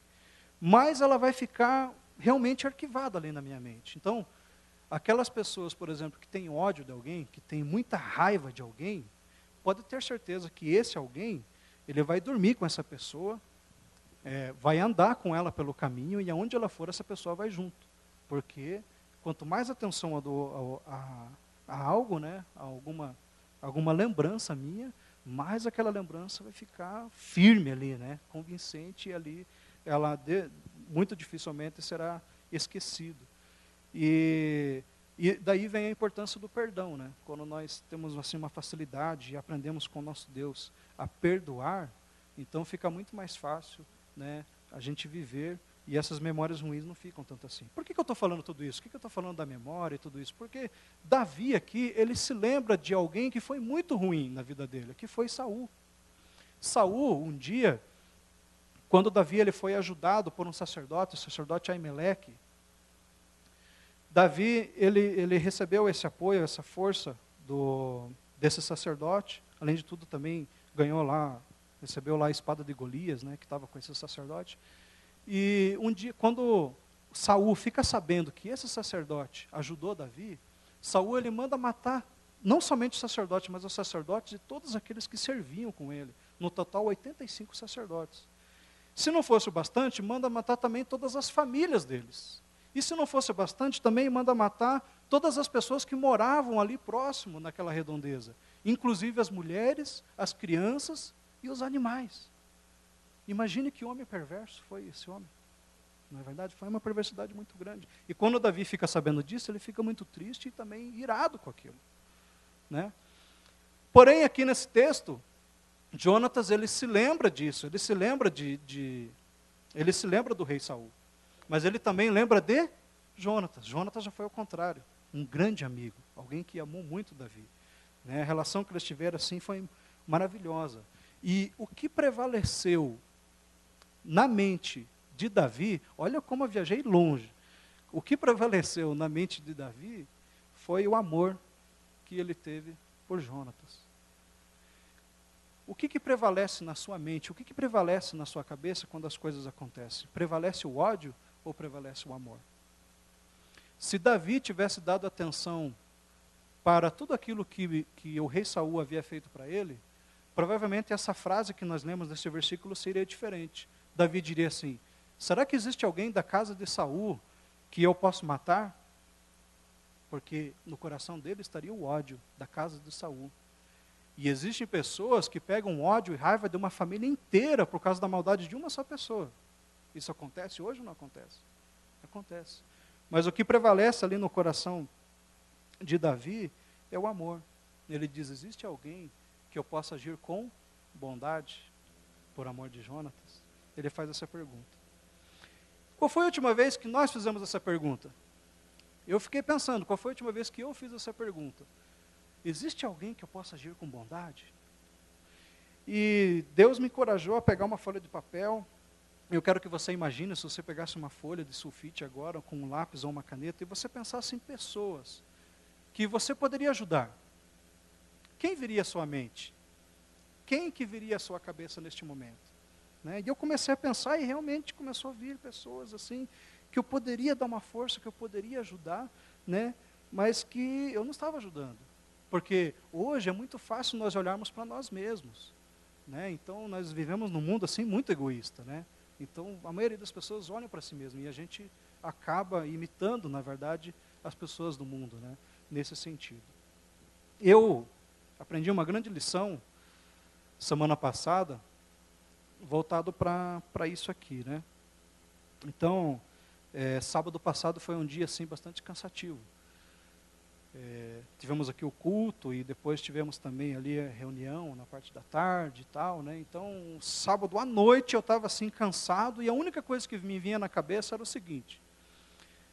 mais ela vai ficar realmente arquivada ali na minha mente. Então, aquelas pessoas, por exemplo, que têm ódio de alguém, que têm muita raiva de alguém, pode ter certeza que esse alguém, ele vai dormir com essa pessoa, vai andar com ela pelo caminho, e aonde ela for, essa pessoa vai junto. Porque quanto mais atenção eu dou a algo, né, a alguma lembrança minha, mais aquela lembrança vai ficar firme ali, né, convincente, e ali ela muito dificilmente será esquecido. E daí vem a importância do perdão, né? Quando nós temos assim uma facilidade e aprendemos com o nosso Deus a perdoar, então fica muito mais fácil, né, a gente viver, e essas memórias ruins não ficam tanto assim. Por que eu estou falando tudo isso? Por que eu estou falando da memória e tudo isso? Porque Davi aqui, ele se lembra de alguém que foi muito ruim na vida dele, que foi Saul. Saul, um dia, quando Davi ele foi ajudado por um sacerdote, o sacerdote Aimeleque, Davi, ele recebeu esse apoio, essa força desse sacerdote. Além de tudo, também recebeu lá a espada de Golias, né, que estava com esse sacerdote. E um dia, quando Saul fica sabendo que esse sacerdote ajudou Davi, Saul ele manda matar não somente o sacerdote, mas os sacerdotes e todos aqueles que serviam com ele. No total, 85 sacerdotes. Se não fosse o bastante, manda matar também todas as famílias deles. E se não fosse bastante, também manda matar todas as pessoas que moravam ali próximo, naquela redondeza. Inclusive as mulheres, as crianças e os animais. Imagine que homem perverso foi esse homem. Não é verdade? Foi uma perversidade muito grande. E quando Davi fica sabendo disso, ele fica muito triste e também irado com aquilo, né? Porém, aqui nesse texto, Jonatas, ele se lembra disso, ele se lembra ele se lembra do rei Saul. Mas ele também lembra de Jonatas. Jonatas já foi ao contrário, um grande amigo, alguém que amou muito Davi, né? A relação que eles tiveram assim foi maravilhosa. E o que prevaleceu na mente de Davi, olha como eu viajei longe, o que prevaleceu na mente de Davi foi o amor que ele teve por Jonatas. O que prevalece na sua mente, o que prevalece na sua cabeça quando as coisas acontecem? Prevalece o ódio ou prevalece o amor? Se Davi tivesse dado atenção para tudo aquilo que o rei Saul havia feito para ele, provavelmente essa frase que nós lemos nesse versículo seria diferente. Davi diria assim: será que existe alguém da casa de Saul que eu posso matar? Porque no coração dele estaria o ódio da casa de Saul. E existem pessoas que pegam ódio e raiva de uma família inteira por causa da maldade de uma só pessoa. Isso acontece hoje ou não acontece? Acontece. Mas o que prevalece ali no coração de Davi é o amor. Ele diz: existe alguém que eu possa agir com bondade por amor de Jonatas? Ele faz essa pergunta. Qual foi a última vez que nós fizemos essa pergunta? Eu fiquei pensando, qual foi a última vez que eu fiz essa pergunta? Existe alguém que eu possa agir com bondade? E Deus me encorajou a pegar uma folha de papel. Eu quero que você imagine, se você pegasse uma folha de sulfite agora, com um lápis ou uma caneta, e você pensasse em pessoas que você poderia ajudar. Quem viria à sua mente? Quem que viria à sua cabeça neste momento? Né? E eu comecei a pensar e realmente começou a vir pessoas assim, que eu poderia dar uma força, que eu poderia ajudar, né? Mas que eu não estava ajudando. Porque hoje é muito fácil nós olharmos para nós mesmos. Né? Então nós vivemos num mundo assim muito egoísta. Né? Então a maioria das pessoas olham para si mesmo e a gente acaba imitando, na verdade, as pessoas do mundo, né? Nesse sentido. Eu aprendi uma grande lição semana passada, voltado para isso aqui, né? Então, sábado passado foi um dia assim bastante cansativo. Tivemos aqui o culto e depois tivemos também ali a reunião na parte da tarde e tal, né? Então, sábado à noite eu estava assim cansado e a única coisa que me vinha na cabeça era o seguinte: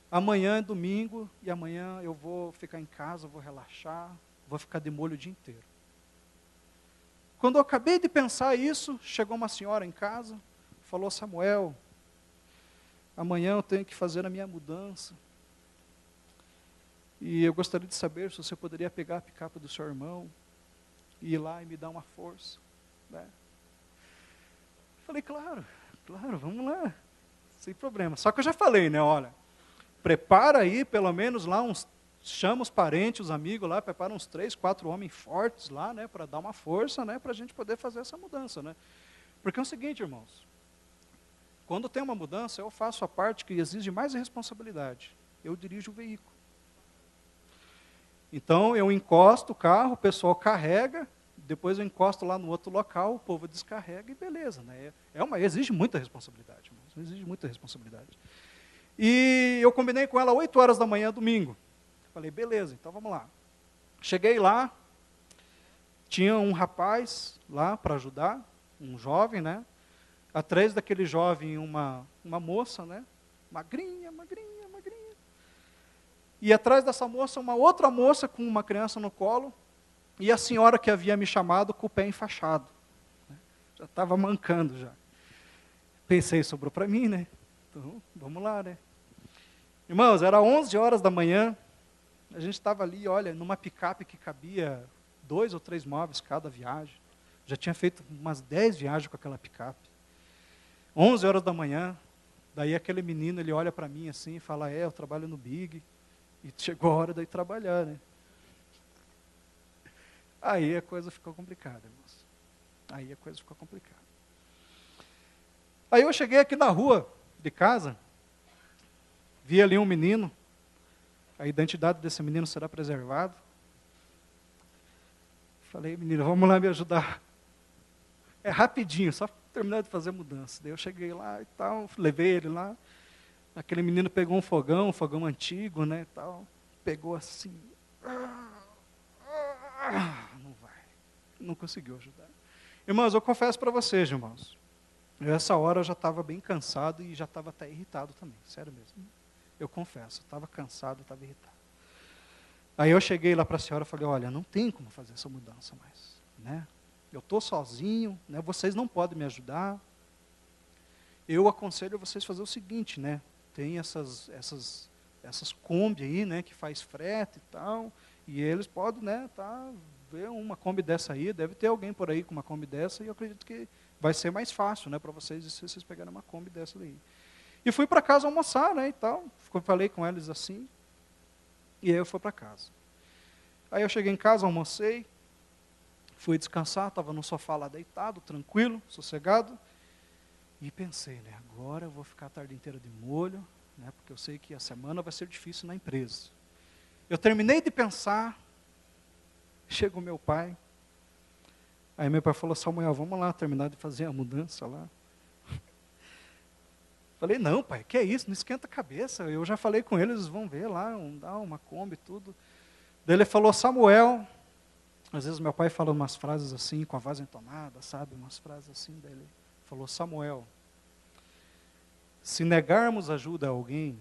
amanhã é domingo e amanhã eu vou ficar em casa, vou relaxar, vou ficar de molho o dia inteiro. Quando eu acabei de pensar isso, chegou uma senhora em casa, falou: Samuel, amanhã eu tenho que fazer a minha mudança. E eu gostaria de saber se você poderia pegar a picape do seu irmão e ir lá e me dar uma força. Né? Falei: claro, vamos lá, sem problema. Só que eu já falei, né, olha, prepara aí pelo menos lá chama os parentes, os amigos lá, prepara uns 3, 4 homens fortes lá, né, para dar uma força, né, para a gente poder fazer essa mudança, né. Porque é o seguinte, irmãos, quando tem uma mudança, eu faço a parte que exige mais responsabilidade. Eu dirijo o veículo. Então, eu encosto o carro, o pessoal carrega, depois eu encosto lá no outro local, o povo descarrega e beleza, né. Exige muita responsabilidade, irmãos, exige muita responsabilidade. E eu combinei com ela 8 horas da manhã, domingo. Falei: beleza, então vamos lá. Cheguei lá, tinha um rapaz lá para ajudar, um jovem, né? Atrás daquele jovem, uma moça, né? Magrinha. E atrás dessa moça, uma outra moça com uma criança no colo, e a senhora que havia me chamado com o pé enfaixado. Né? Já estava mancando já. Pensei, sobrou para mim, né? Então, vamos lá, né? Irmãos, era 11 horas da manhã, a gente estava ali, olha, numa picape que cabia 2 ou 3 móveis cada viagem. Já tinha feito umas 10 viagens com aquela picape. 11 horas da manhã, daí aquele menino, ele olha para mim assim e fala: eu trabalho no Big, e chegou a hora de ir trabalhar, né? Aí a coisa ficou complicada, irmãos. Aí eu cheguei aqui na rua de casa, vi ali um menino, a identidade desse menino será preservada. Falei: menino, vamos lá me ajudar. É rapidinho, só terminar de fazer a mudança. Daí eu cheguei lá e tal, levei ele lá. Aquele menino pegou um fogão antigo, né, tal. Pegou assim. Não vai. Não conseguiu ajudar. Irmãos, eu confesso para vocês, irmãos. Essa hora eu já estava bem cansado e já estava até irritado também. Sério mesmo. Eu confesso, estava cansado, estava irritado. Aí eu cheguei lá para a senhora e falei: olha, não tem como fazer essa mudança mais. Né? Eu estou sozinho, né? Vocês não podem me ajudar. Eu aconselho vocês a fazer o seguinte, né? Tem essas Kombi aí, né, que faz frete e tal, e eles podem, né, ver uma Kombi dessa aí, deve ter alguém por aí com uma Kombi dessa, e eu acredito que vai ser mais fácil, né, para vocês, se vocês pegarem uma Kombi dessa daí. E fui para casa almoçar, né, e tal, falei com eles assim, e aí eu fui para casa. Aí eu cheguei em casa, almocei, Fui descansar, estava no sofá lá deitado, tranquilo, sossegado. E pensei, né, agora eu vou ficar a tarde inteira de molho, né, porque eu sei que a semana vai ser difícil na empresa. Eu terminei de pensar, chega o meu pai. Aí meu pai falou, Samuel, vamos lá terminar de fazer a mudança lá. Falei, não, pai, que é isso? Não esquenta a cabeça. Eu já falei com eles vão ver lá, dar uma Kombi e tudo. Daí ele falou, Samuel, às vezes meu pai fala umas frases assim, com a voz entonada, sabe? Umas frases assim, daí ele falou, Samuel, se negarmos ajuda a alguém,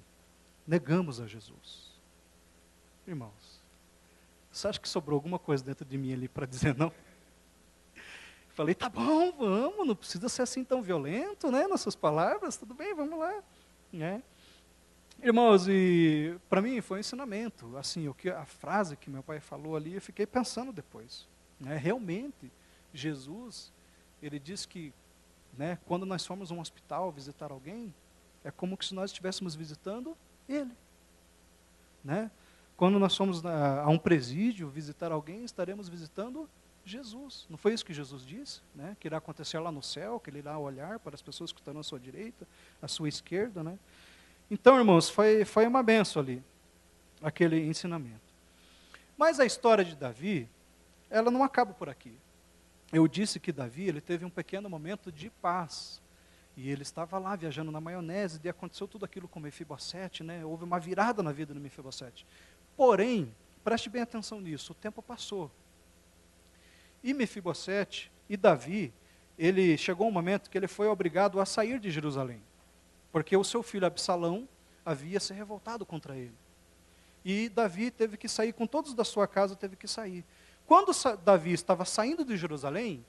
negamos a Jesus. Irmãos, você acha que sobrou alguma coisa dentro de mim ali para dizer não? Falei, tá bom, vamos, não precisa ser assim tão violento, né, nas suas palavras, tudo bem, vamos lá. Né? Irmãos, e para mim foi um ensinamento, assim, a frase que meu pai falou ali, eu fiquei pensando depois. Né? Realmente, Jesus, ele diz que, né, quando nós formos a um hospital visitar alguém, é como se nós estivéssemos visitando ele. Né? Quando nós formos a um presídio visitar alguém, estaremos visitando Jesus. Não foi isso que Jesus disse? Né? Que irá acontecer lá no céu, que ele irá olhar para as pessoas que estão à sua direita, à sua esquerda. Né? Então, irmãos, foi uma benção ali, aquele ensinamento. Mas a história de Davi, ela não acaba por aqui. Eu disse que Davi, ele teve um pequeno momento de paz. E ele estava lá viajando na maionese, e aconteceu tudo aquilo com Mefibosete, né? Houve uma virada na vida do Mefibosete. Porém, preste bem atenção nisso, o tempo passou. E Mefibosete e Davi, ele chegou um momento que ele foi obrigado a sair de Jerusalém, porque o seu filho Absalão havia se revoltado contra ele. E Davi teve que sair, com todos da sua casa teve que sair. Quando Davi estava saindo de Jerusalém,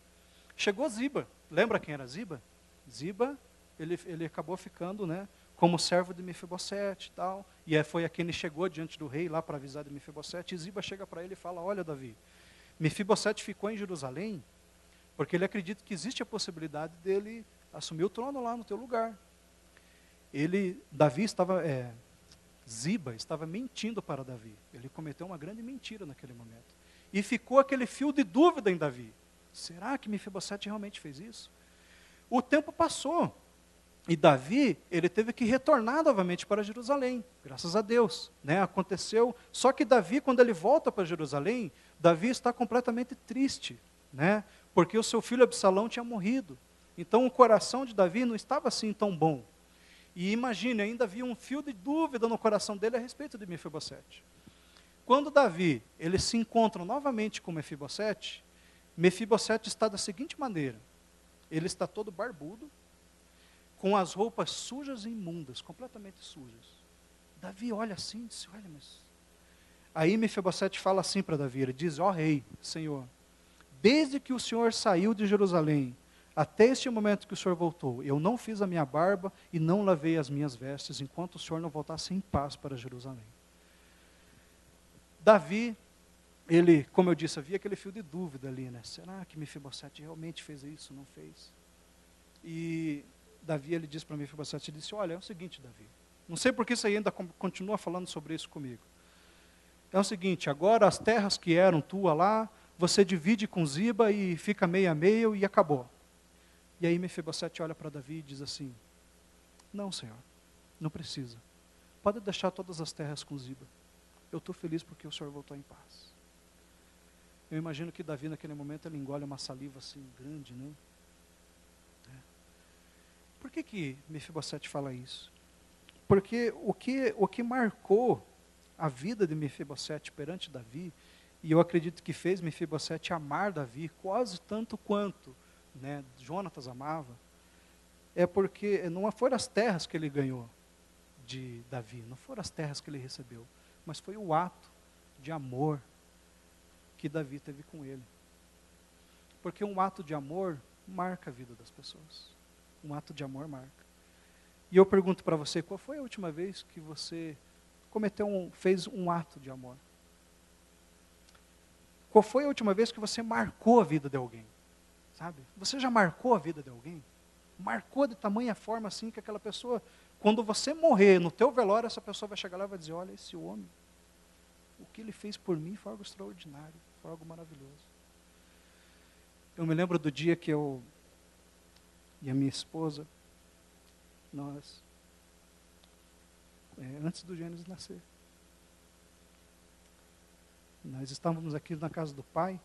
chegou Ziba. Lembra quem era Ziba? Ziba, ele acabou ficando, né, como servo de Mefibosete e tal. E foi a quem ele chegou diante do rei lá para avisar de Mefibosete. E Ziba chega para ele e fala, olha Davi, Mefibosete ficou em Jerusalém porque ele acredita que existe a possibilidade dele assumir o trono lá no teu lugar. Ziba estava mentindo para Davi. Ele cometeu uma grande mentira naquele momento. E ficou aquele fio de dúvida em Davi. Será que Mefibosete realmente fez isso? O tempo passou. E Davi, ele teve que retornar novamente para Jerusalém, graças a Deus, né? Aconteceu, só que Davi, quando ele volta para Jerusalém, Davi está completamente triste, né? Porque o seu filho Absalão tinha morrido. Então o coração de Davi não estava assim tão bom. E imagine, ainda havia um fio de dúvida no coração dele a respeito de Mefibosete. Quando Davi, ele se encontra novamente com Mefibosete, Mefibosete está da seguinte maneira, ele está todo barbudo, com as roupas sujas e imundas, completamente sujas. Davi olha assim e diz, olha, mas... Aí Mefibosete fala assim para Davi, ele diz, ó rei, Senhor, desde que o Senhor saiu de Jerusalém, até este momento que o Senhor voltou, eu não fiz a minha barba e não lavei as minhas vestes, enquanto o Senhor não voltasse em paz para Jerusalém. Davi, ele, como eu disse, havia aquele fio de dúvida ali, né? Será que Mefibosete realmente fez isso, não fez? E Davi, ele diz para Mefibosete, ele disse, olha, é o seguinte, Davi, não sei por que você ainda continua falando sobre isso comigo. É o seguinte, agora as terras que eram tua lá, você divide com Ziba e fica meio a meio e acabou. E aí Mefibosete olha para Davi e diz assim, não, Senhor, não precisa. Pode deixar todas as terras com Ziba. Eu estou feliz porque o Senhor voltou em paz. Eu imagino que Davi, naquele momento, ele engole uma saliva assim grande, né? Por que Mefibosete fala isso? Porque o que marcou a vida de Mefibosete perante Davi, e eu acredito que fez Mefibosete amar Davi quase tanto quanto, né, Jonatas amava, é porque não foram as terras que ele ganhou de Davi, não foram as terras que ele recebeu, mas foi o ato de amor que Davi teve com ele. Porque um ato de amor marca a vida das pessoas. Um ato de amor marca. E eu pergunto para você, qual foi a última vez que você fez um ato de amor? Qual foi a última vez que você marcou a vida de alguém? Sabe? Você já marcou a vida de alguém? Marcou de tamanha forma assim que aquela pessoa, quando você morrer no teu velório, essa pessoa vai chegar lá e vai dizer, olha, esse homem, o que ele fez por mim foi algo extraordinário, foi algo maravilhoso. Eu me lembro do dia que eu e a minha esposa, nós, antes do Gênesis nascer, nós estávamos aqui na casa do pai,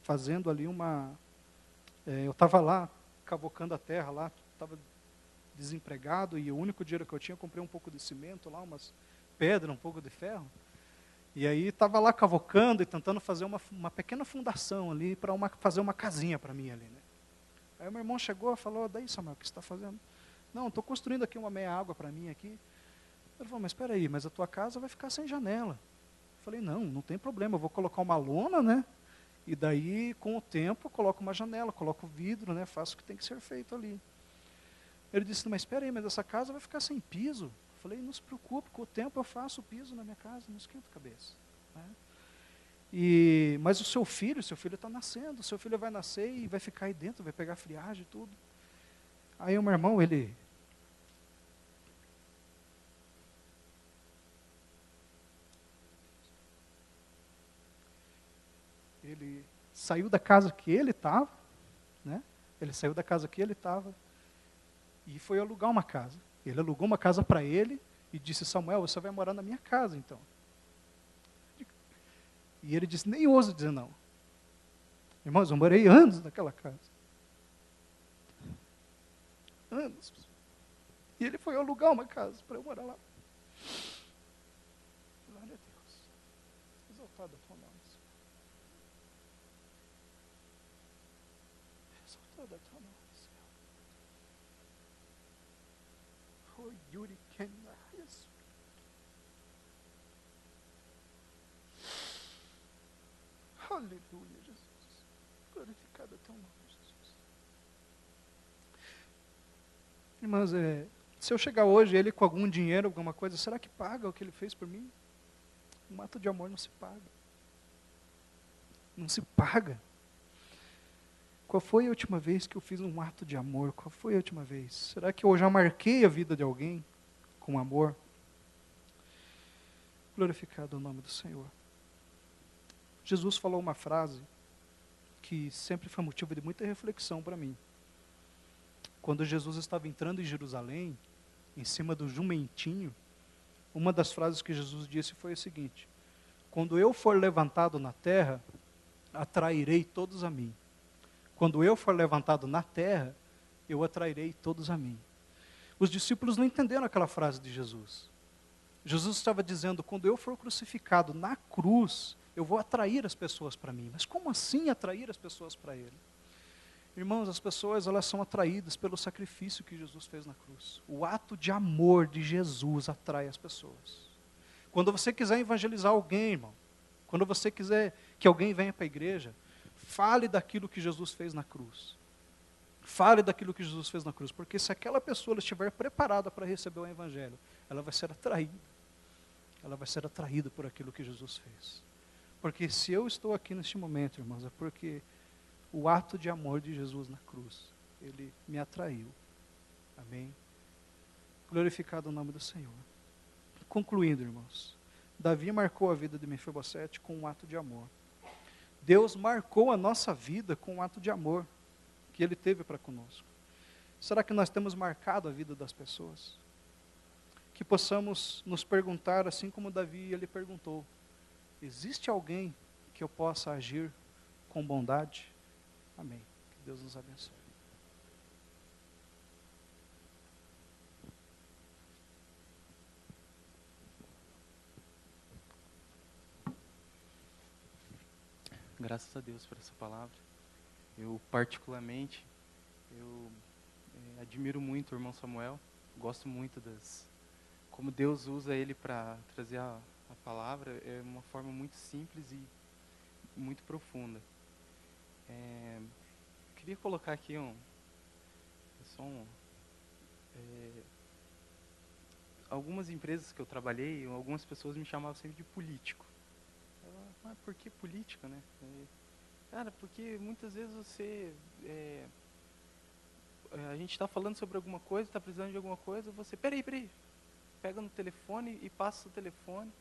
fazendo ali eu estava lá, cavocando a terra lá, estava desempregado, e o único dinheiro que eu tinha, eu comprei um pouco de cimento lá, umas pedras, um pouco de ferro, e aí estava lá cavocando e tentando fazer uma pequena fundação ali, para fazer uma casinha para mim ali, né? Aí o meu irmão chegou e falou, daí Samuel, o que você está fazendo? Não, estou construindo aqui uma meia água para mim aqui. Ele falou, mas espera aí, mas a tua casa vai ficar sem janela. Eu falei, não tem problema, eu vou colocar uma lona, né? E daí, com o tempo, eu coloco uma janela, coloco vidro, né? Faço o que tem que ser feito ali. Ele disse, mas espera aí, mas essa casa vai ficar sem piso. Eu falei, não se preocupe, com o tempo eu faço o piso na minha casa, não esquenta a cabeça. Né? Mas o seu filho está nascendo, o seu filho vai nascer e vai ficar aí dentro, vai pegar friagem e tudo. Aí o meu irmão, ele saiu da casa que ele estava, né? Ele saiu da casa que ele estava e foi alugar uma casa. Ele alugou uma casa para ele e disse, Samuel, você vai morar na minha casa então. E ele disse, nem ouso dizer não. Irmãos, eu morei anos naquela casa. Anos. E ele foi alugar uma casa para eu morar lá. Glória a Deus. Exaltado a tua nome, Senhor. Exaltado a tua nome, Senhor. Oh, Yuri Kenna, Jesus. Aleluia, Jesus. Glorificado é teu nome, Jesus. Irmãos, se eu chegar hoje, ele com algum dinheiro, alguma coisa, será que paga o que ele fez por mim? Um ato de amor não se paga. Não se paga. Qual foi a última vez que eu fiz um ato de amor? Qual foi a última vez? Será que eu já marquei a vida de alguém com amor? Glorificado é o nome do Senhor. Jesus falou uma frase que sempre foi motivo de muita reflexão para mim. Quando Jesus estava entrando em Jerusalém, em cima do jumentinho, uma das frases que Jesus disse foi a seguinte: quando eu for levantado na terra, atrairei todos a mim. Quando eu for levantado na terra, eu atrairei todos a mim. Os discípulos não entenderam aquela frase de Jesus. Jesus estava dizendo, quando eu for crucificado na cruz, eu vou atrair as pessoas para mim. Mas como assim atrair as pessoas para Ele? Irmãos, as pessoas, elas são atraídas pelo sacrifício que Jesus fez na cruz. O ato de amor de Jesus atrai as pessoas. Quando você quiser evangelizar alguém, irmão, quando você quiser que alguém venha para a igreja, fale daquilo que Jesus fez na cruz. Fale daquilo que Jesus fez na cruz, porque se aquela pessoa estiver preparada para receber o evangelho, ela vai ser atraída. Ela vai ser atraída por aquilo que Jesus fez. Porque se eu estou aqui neste momento, irmãos, é porque o ato de amor de Jesus na cruz, ele me atraiu. Amém? Glorificado o nome do Senhor. Concluindo, irmãos, Davi marcou a vida de Mefibosete com um ato de amor. Deus marcou a nossa vida com um ato de amor que Ele teve para conosco. Será que nós temos marcado a vida das pessoas? Que possamos nos perguntar, assim como Davi ele perguntou, existe alguém que eu possa agir com bondade? Amém. Que Deus nos abençoe. Graças a Deus por essa palavra. Eu, particularmente, admiro muito o irmão Samuel. Gosto muito como Deus usa ele para trazer a palavra. É uma forma muito simples e muito profunda. Queria colocar aqui algumas empresas que eu trabalhei, algumas pessoas me chamavam sempre de político. Mas por que política, né? Cara, porque muitas vezes a gente está falando sobre alguma coisa, está precisando de alguma coisa, você, peraí, pega no telefone e passa o telefone.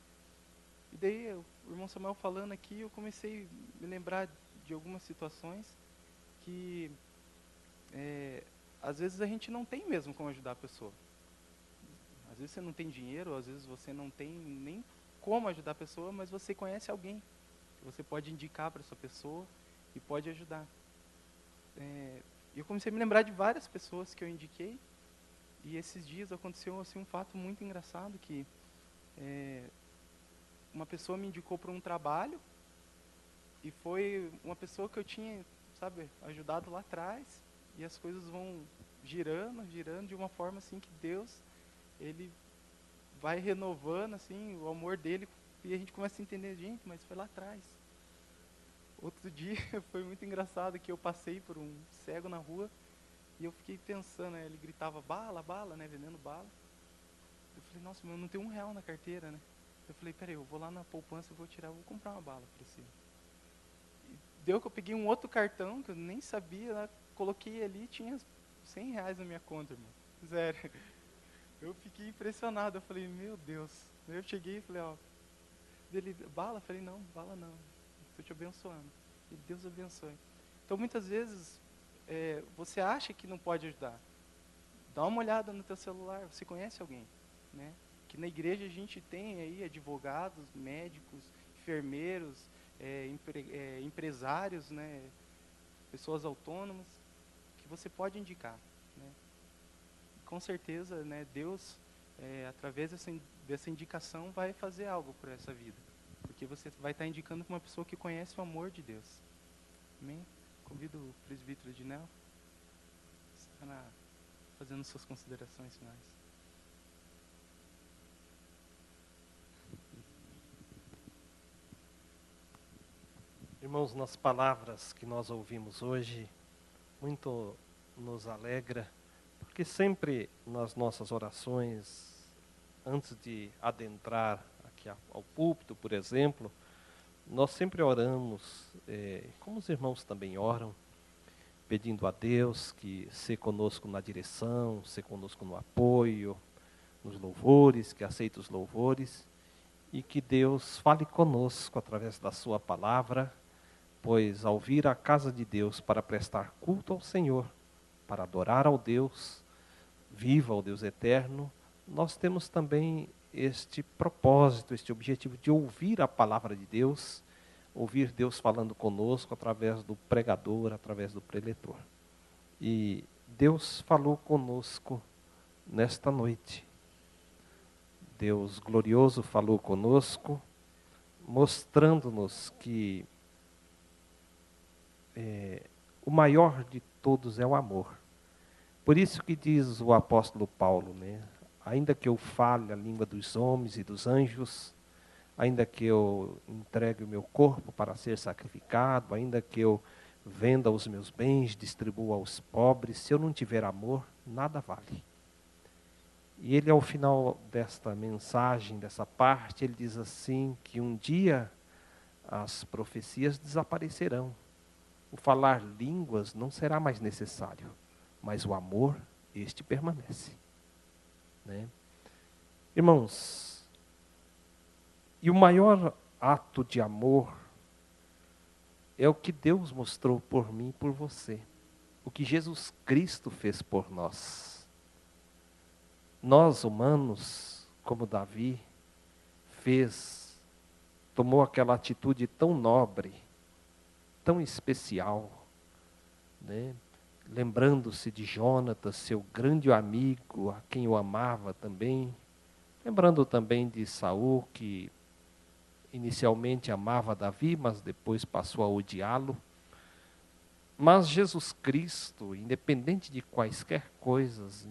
E daí, o irmão Samuel falando aqui, eu comecei a me lembrar de algumas situações. que às vezes a gente não tem mesmo como ajudar a pessoa. Às vezes você não tem dinheiro, às vezes você não tem nem como ajudar a pessoa, mas você conhece alguém que você pode indicar para essa pessoa e pode ajudar. Eu comecei a me lembrar de várias pessoas que eu indiquei, e esses dias aconteceu assim, um fato muito engraçado, que uma pessoa me indicou para um trabalho, e foi uma pessoa que eu tinha, sabe, ajudado lá atrás, e as coisas vão girando de uma forma assim que Deus, Ele vai renovando assim, o amor dele, e a gente começa a entender, gente, mas foi lá atrás. Outro dia foi muito engraçado que eu passei por um cego na rua, e eu fiquei pensando, ele gritava bala, bala, né, vendendo bala. Eu falei, nossa, mas eu não tenho R$1 na carteira, né? Eu falei, peraí, eu vou lá na poupança, vou comprar uma bala para você. E deu que eu peguei um outro cartão, que eu nem sabia, né, coloquei ali, tinha R$100 na minha conta, irmão. Sério. Eu fiquei impressionado, eu falei, meu Deus. Eu cheguei e falei, dele, bala? Eu falei, não, bala não. Estou te abençoando. E Deus abençoe. Então, muitas vezes, você acha que não pode ajudar. Dá uma olhada no teu celular, você conhece alguém, né? Que na igreja a gente tem aí advogados, médicos, enfermeiros, empresários, né? Pessoas autônomas, que você pode indicar, né? Com certeza, né, Deus, através dessa indicação, vai fazer algo por essa vida. Porque você vai estar indicando para uma pessoa que conhece o amor de Deus. Amém? Convido o presbítero Dinel para fazendo suas considerações finais. Irmãos, nas palavras que nós ouvimos hoje, muito nos alegra, porque sempre nas nossas orações, antes de adentrar aqui ao púlpito, por exemplo, nós sempre oramos, como os irmãos também oram, pedindo a Deus que se conosco na direção, se conosco no apoio, nos louvores, que aceite os louvores, e que Deus fale conosco através da sua palavra, pois ao vir à casa de Deus para prestar culto ao Senhor, para adorar ao Deus vivo, ao Deus eterno, nós temos também este propósito, este objetivo de ouvir a palavra de Deus, ouvir Deus falando conosco através do pregador, através do preletor. E Deus falou conosco nesta noite. Deus glorioso falou conosco, mostrando-nos que o maior de todos é o amor. Por isso que diz o apóstolo Paulo, né? Ainda que eu fale a língua dos homens e dos anjos, ainda que eu entregue o meu corpo para ser sacrificado, ainda que eu venda os meus bens, distribua aos pobres, se eu não tiver amor, nada vale. E ele, ao final desta mensagem, dessa parte, ele diz assim, que um dia as profecias desaparecerão. O falar línguas não será mais necessário, mas o amor, este permanece. Né? Irmãos, e o maior ato de amor é o que Deus mostrou por mim e por você. O que Jesus Cristo fez por nós. Nós, humanos, como Davi, tomou aquela atitude tão nobre, tão especial, né? Lembrando-se de Jonatas, seu grande amigo, a quem eu amava também. Lembrando também de Saul, que inicialmente amava Davi, mas depois passou a odiá-lo. Mas Jesus Cristo, independente de quaisquer coisas,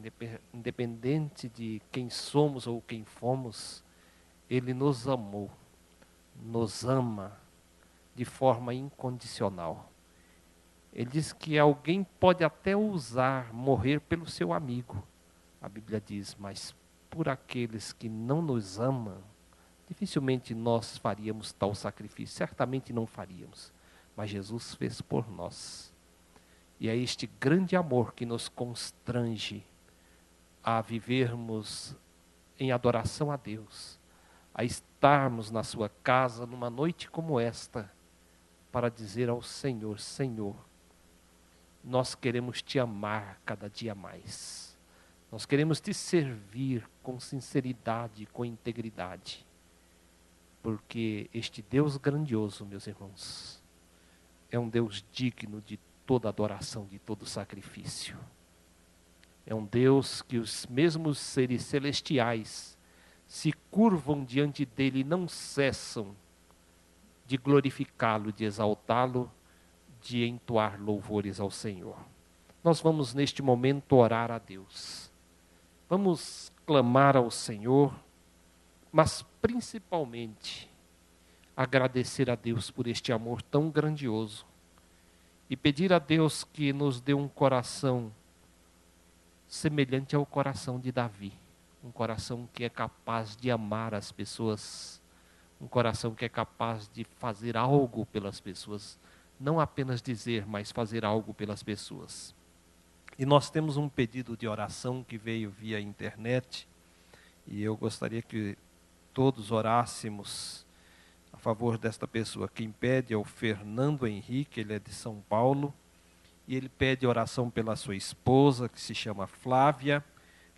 independente de quem somos ou quem fomos, Ele nos amou, nos ama de forma incondicional. Ele diz que alguém pode até ousar morrer pelo seu amigo. A Bíblia diz, mas por aqueles que não nos amam, dificilmente nós faríamos tal sacrifício. Certamente não faríamos. Mas Jesus fez por nós. E é este grande amor que nos constrange a vivermos em adoração a Deus, a estarmos na sua casa numa noite como esta, para dizer ao Senhor, Senhor, nós queremos te amar cada dia mais. Nós queremos te servir com sinceridade, com integridade. Porque este Deus grandioso, meus irmãos, é um Deus digno de toda adoração, de todo sacrifício. É um Deus que os mesmos seres celestiais se curvam diante dele e não cessam de glorificá-lo, de exaltá-lo, de entoar louvores ao Senhor. Nós vamos neste momento orar a Deus. Vamos clamar ao Senhor, mas principalmente agradecer a Deus por este amor tão grandioso e pedir a Deus que nos dê um coração semelhante ao coração de Davi, um coração que é capaz de amar as pessoas, um coração que é capaz de fazer algo pelas pessoas, não apenas dizer, mas fazer algo pelas pessoas. E nós temos um pedido de oração que veio via internet, e eu gostaria que todos orássemos a favor desta pessoa. Quem pede é o Fernando Henrique, ele é de São Paulo, e ele pede oração pela sua esposa, que se chama Flávia.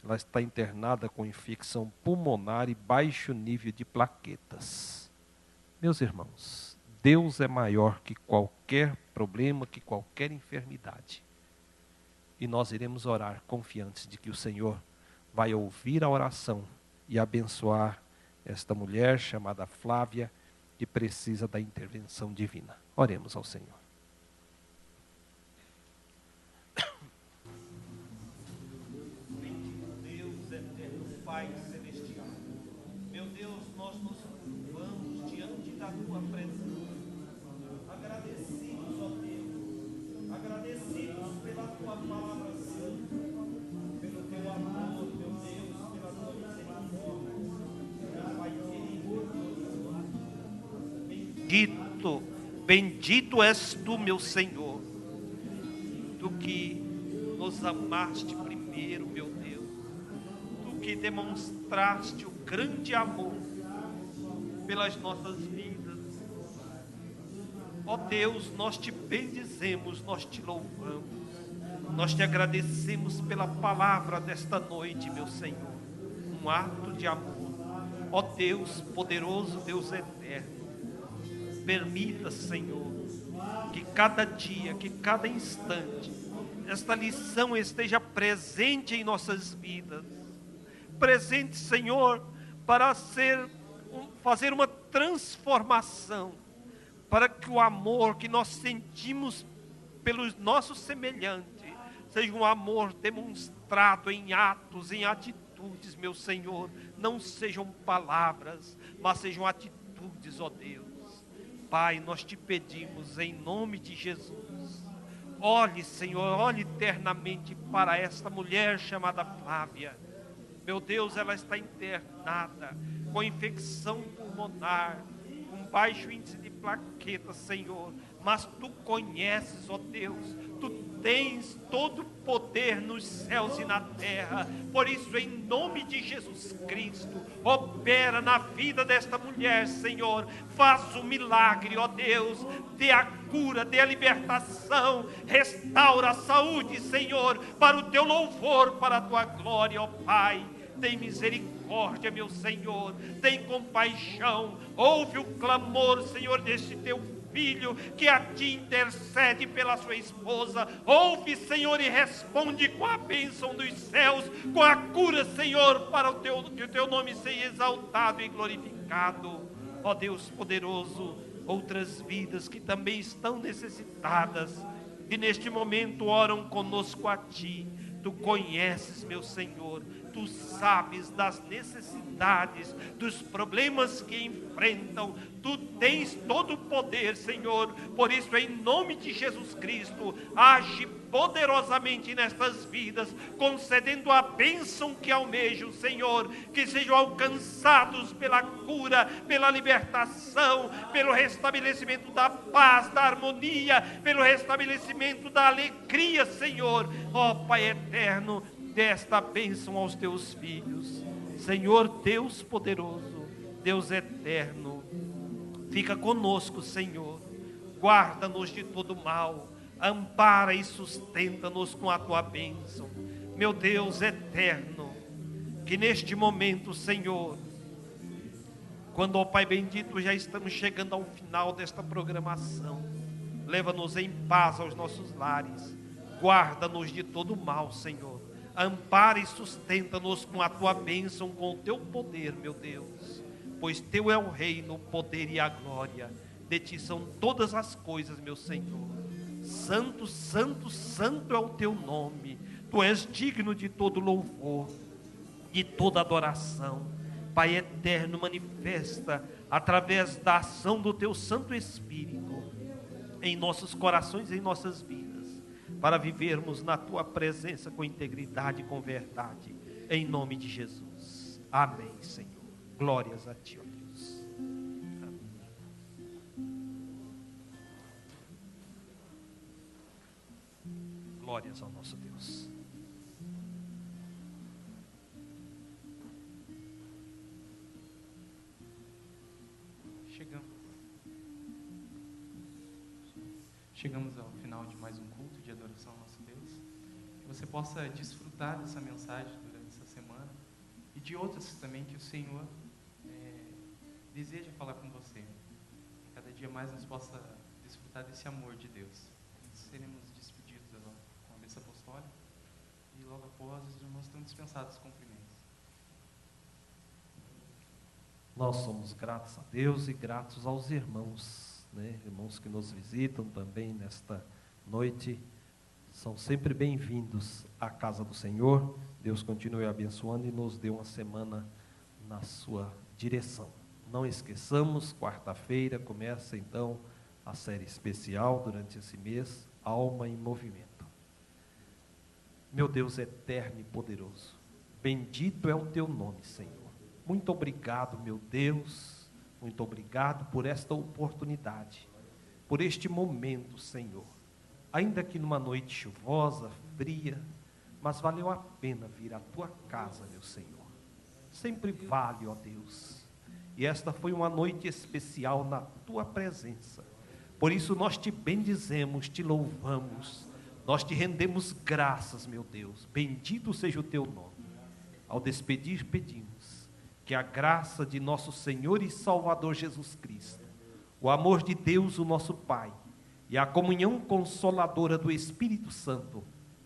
Ela está internada com infecção pulmonar e baixo nível de plaquetas. Meus irmãos, Deus é maior que qualquer problema, que qualquer enfermidade. E nós iremos orar confiantes de que o Senhor vai ouvir a oração e abençoar esta mulher chamada Flávia, que precisa da intervenção divina. Oremos ao Senhor. Bendito Deus, eterno Pai celestial. Meu Deus, nós nos curvamos diante da Tua presença. Agradecidos, ó Deus, agradecidos pela Tua palavra santa, pelo Teu amor, meu Deus, pela Tua misericórdia, Pai querido. Bendito és Tu, meu Senhor, Tu que nos amaste primeiro, meu Deus, Tu que demonstraste o grande amor pelas nossas vidas. Ó Deus, nós te bendizemos, nós te louvamos, nós te agradecemos pela palavra desta noite, meu Senhor, um ato de amor. Ó Deus poderoso, Deus eterno, permita, Senhor, que cada dia, que cada instante, esta lição esteja presente em nossas vidas. Presente, Senhor, para fazer uma transformação, para que o amor que nós sentimos pelos nossos semelhantes seja um amor demonstrado em atos, em atitudes, meu Senhor. Não sejam palavras, mas sejam atitudes, ó Deus. Pai, nós te pedimos em nome de Jesus. Olhe, Senhor, olhe eternamente para esta mulher chamada Flávia. Meu Deus, ela está internada com infecção pulmonar, com baixo índice de plaquetas, Senhor. Mas Tu conheces, ó Deus, Tu tens todo o poder nos céus e na terra. Por isso, em nome de Jesus Cristo, opera na vida desta mulher, Senhor. Faz um milagre, ó Deus. Dê a cura, dê a libertação. Restaura a saúde, Senhor, para o Teu louvor, para a Tua glória, ó Pai. Tem misericórdia, meu Senhor. Tem compaixão. Ouve o clamor, Senhor, deste Teu filho que a Ti intercede pela sua esposa. Ouve, Senhor, e responde com a bênção dos céus, com a cura, Senhor, para que o Teu nome seja exaltado e glorificado. Ó Deus poderoso, outras vidas que também estão necessitadas e neste momento oram conosco a Ti. Tu conheces, meu Senhor, Tu sabes das necessidades, dos problemas que enfrentam. Tu tens todo o poder, Senhor. Por isso, em nome de Jesus Cristo, age poderosamente nestas vidas, concedendo a bênção que almejam, Senhor, que sejam alcançados pela cura, pela libertação, pelo restabelecimento da paz, da harmonia, pelo restabelecimento da alegria, Senhor. Ó Pai eterno, desta bênção aos Teus filhos. Senhor Deus poderoso, Deus eterno, fica conosco, Senhor. Guarda-nos de todo mal. ampara e sustenta-nos com a tua bênção. Meu Deus eterno, que neste momento, Senhor, quando, ó Pai bendito, já estamos chegando ao final desta programação, leva-nos em paz aos nossos lares, guarda-nos de todo mal, Senhor, ampara e sustenta-nos com a tua bênção, com o teu poder, meu Deus, pois teu é o reino, o poder e a glória, de ti são todas as coisas, meu Senhor. Santo, santo, santo é o teu nome, tu és digno de todo louvor, de toda adoração. Pai eterno, manifesta através da ação do teu Santo Espírito em nossos corações e em nossas vidas, para vivermos na tua presença com integridade e com verdade, em nome de Jesus. Amém, Senhor. Glórias a ti, ó Deus. Amém. Glórias ao nosso Deus. Chegamos ao final de mais um culto de adoração ao nosso Deus. Que você possa desfrutar dessa mensagem durante essa semana e de outras também que o Senhor deseja falar com você. Que cada dia mais nós possa desfrutar desse amor de Deus. Seremos despedidos agora com a bênção apostólica e logo após os irmãos estão dispensados os cumprimentos. Nós somos gratos a Deus e gratos aos irmãos. Irmãos que nos visitam também nesta noite, são sempre bem-vindos à casa do Senhor. Deus continue abençoando e nos dê uma semana na sua direção. Não esqueçamos, quarta-feira começa então a série especial durante esse mês, Alma em Movimento. Meu Deus eterno e poderoso, bendito é o teu nome, Senhor. Muito obrigado, meu Deus. Muito obrigado por esta oportunidade, por este momento, Senhor. Ainda que numa noite chuvosa, fria, mas valeu a pena vir à tua casa, meu Senhor. Sempre vale, ó Deus. E esta foi uma noite especial na tua presença. Por isso nós te bendizemos, te louvamos, nós te rendemos graças, meu Deus. Bendito seja o teu nome. Ao despedir, pedimos que a graça de nosso Senhor e Salvador Jesus Cristo, o amor de Deus, o nosso Pai, e a comunhão consoladora do Espírito Santo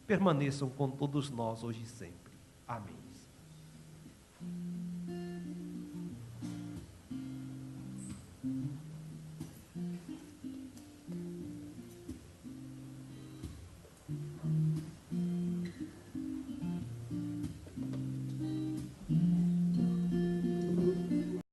permaneçam com todos nós hoje e sempre. Amém.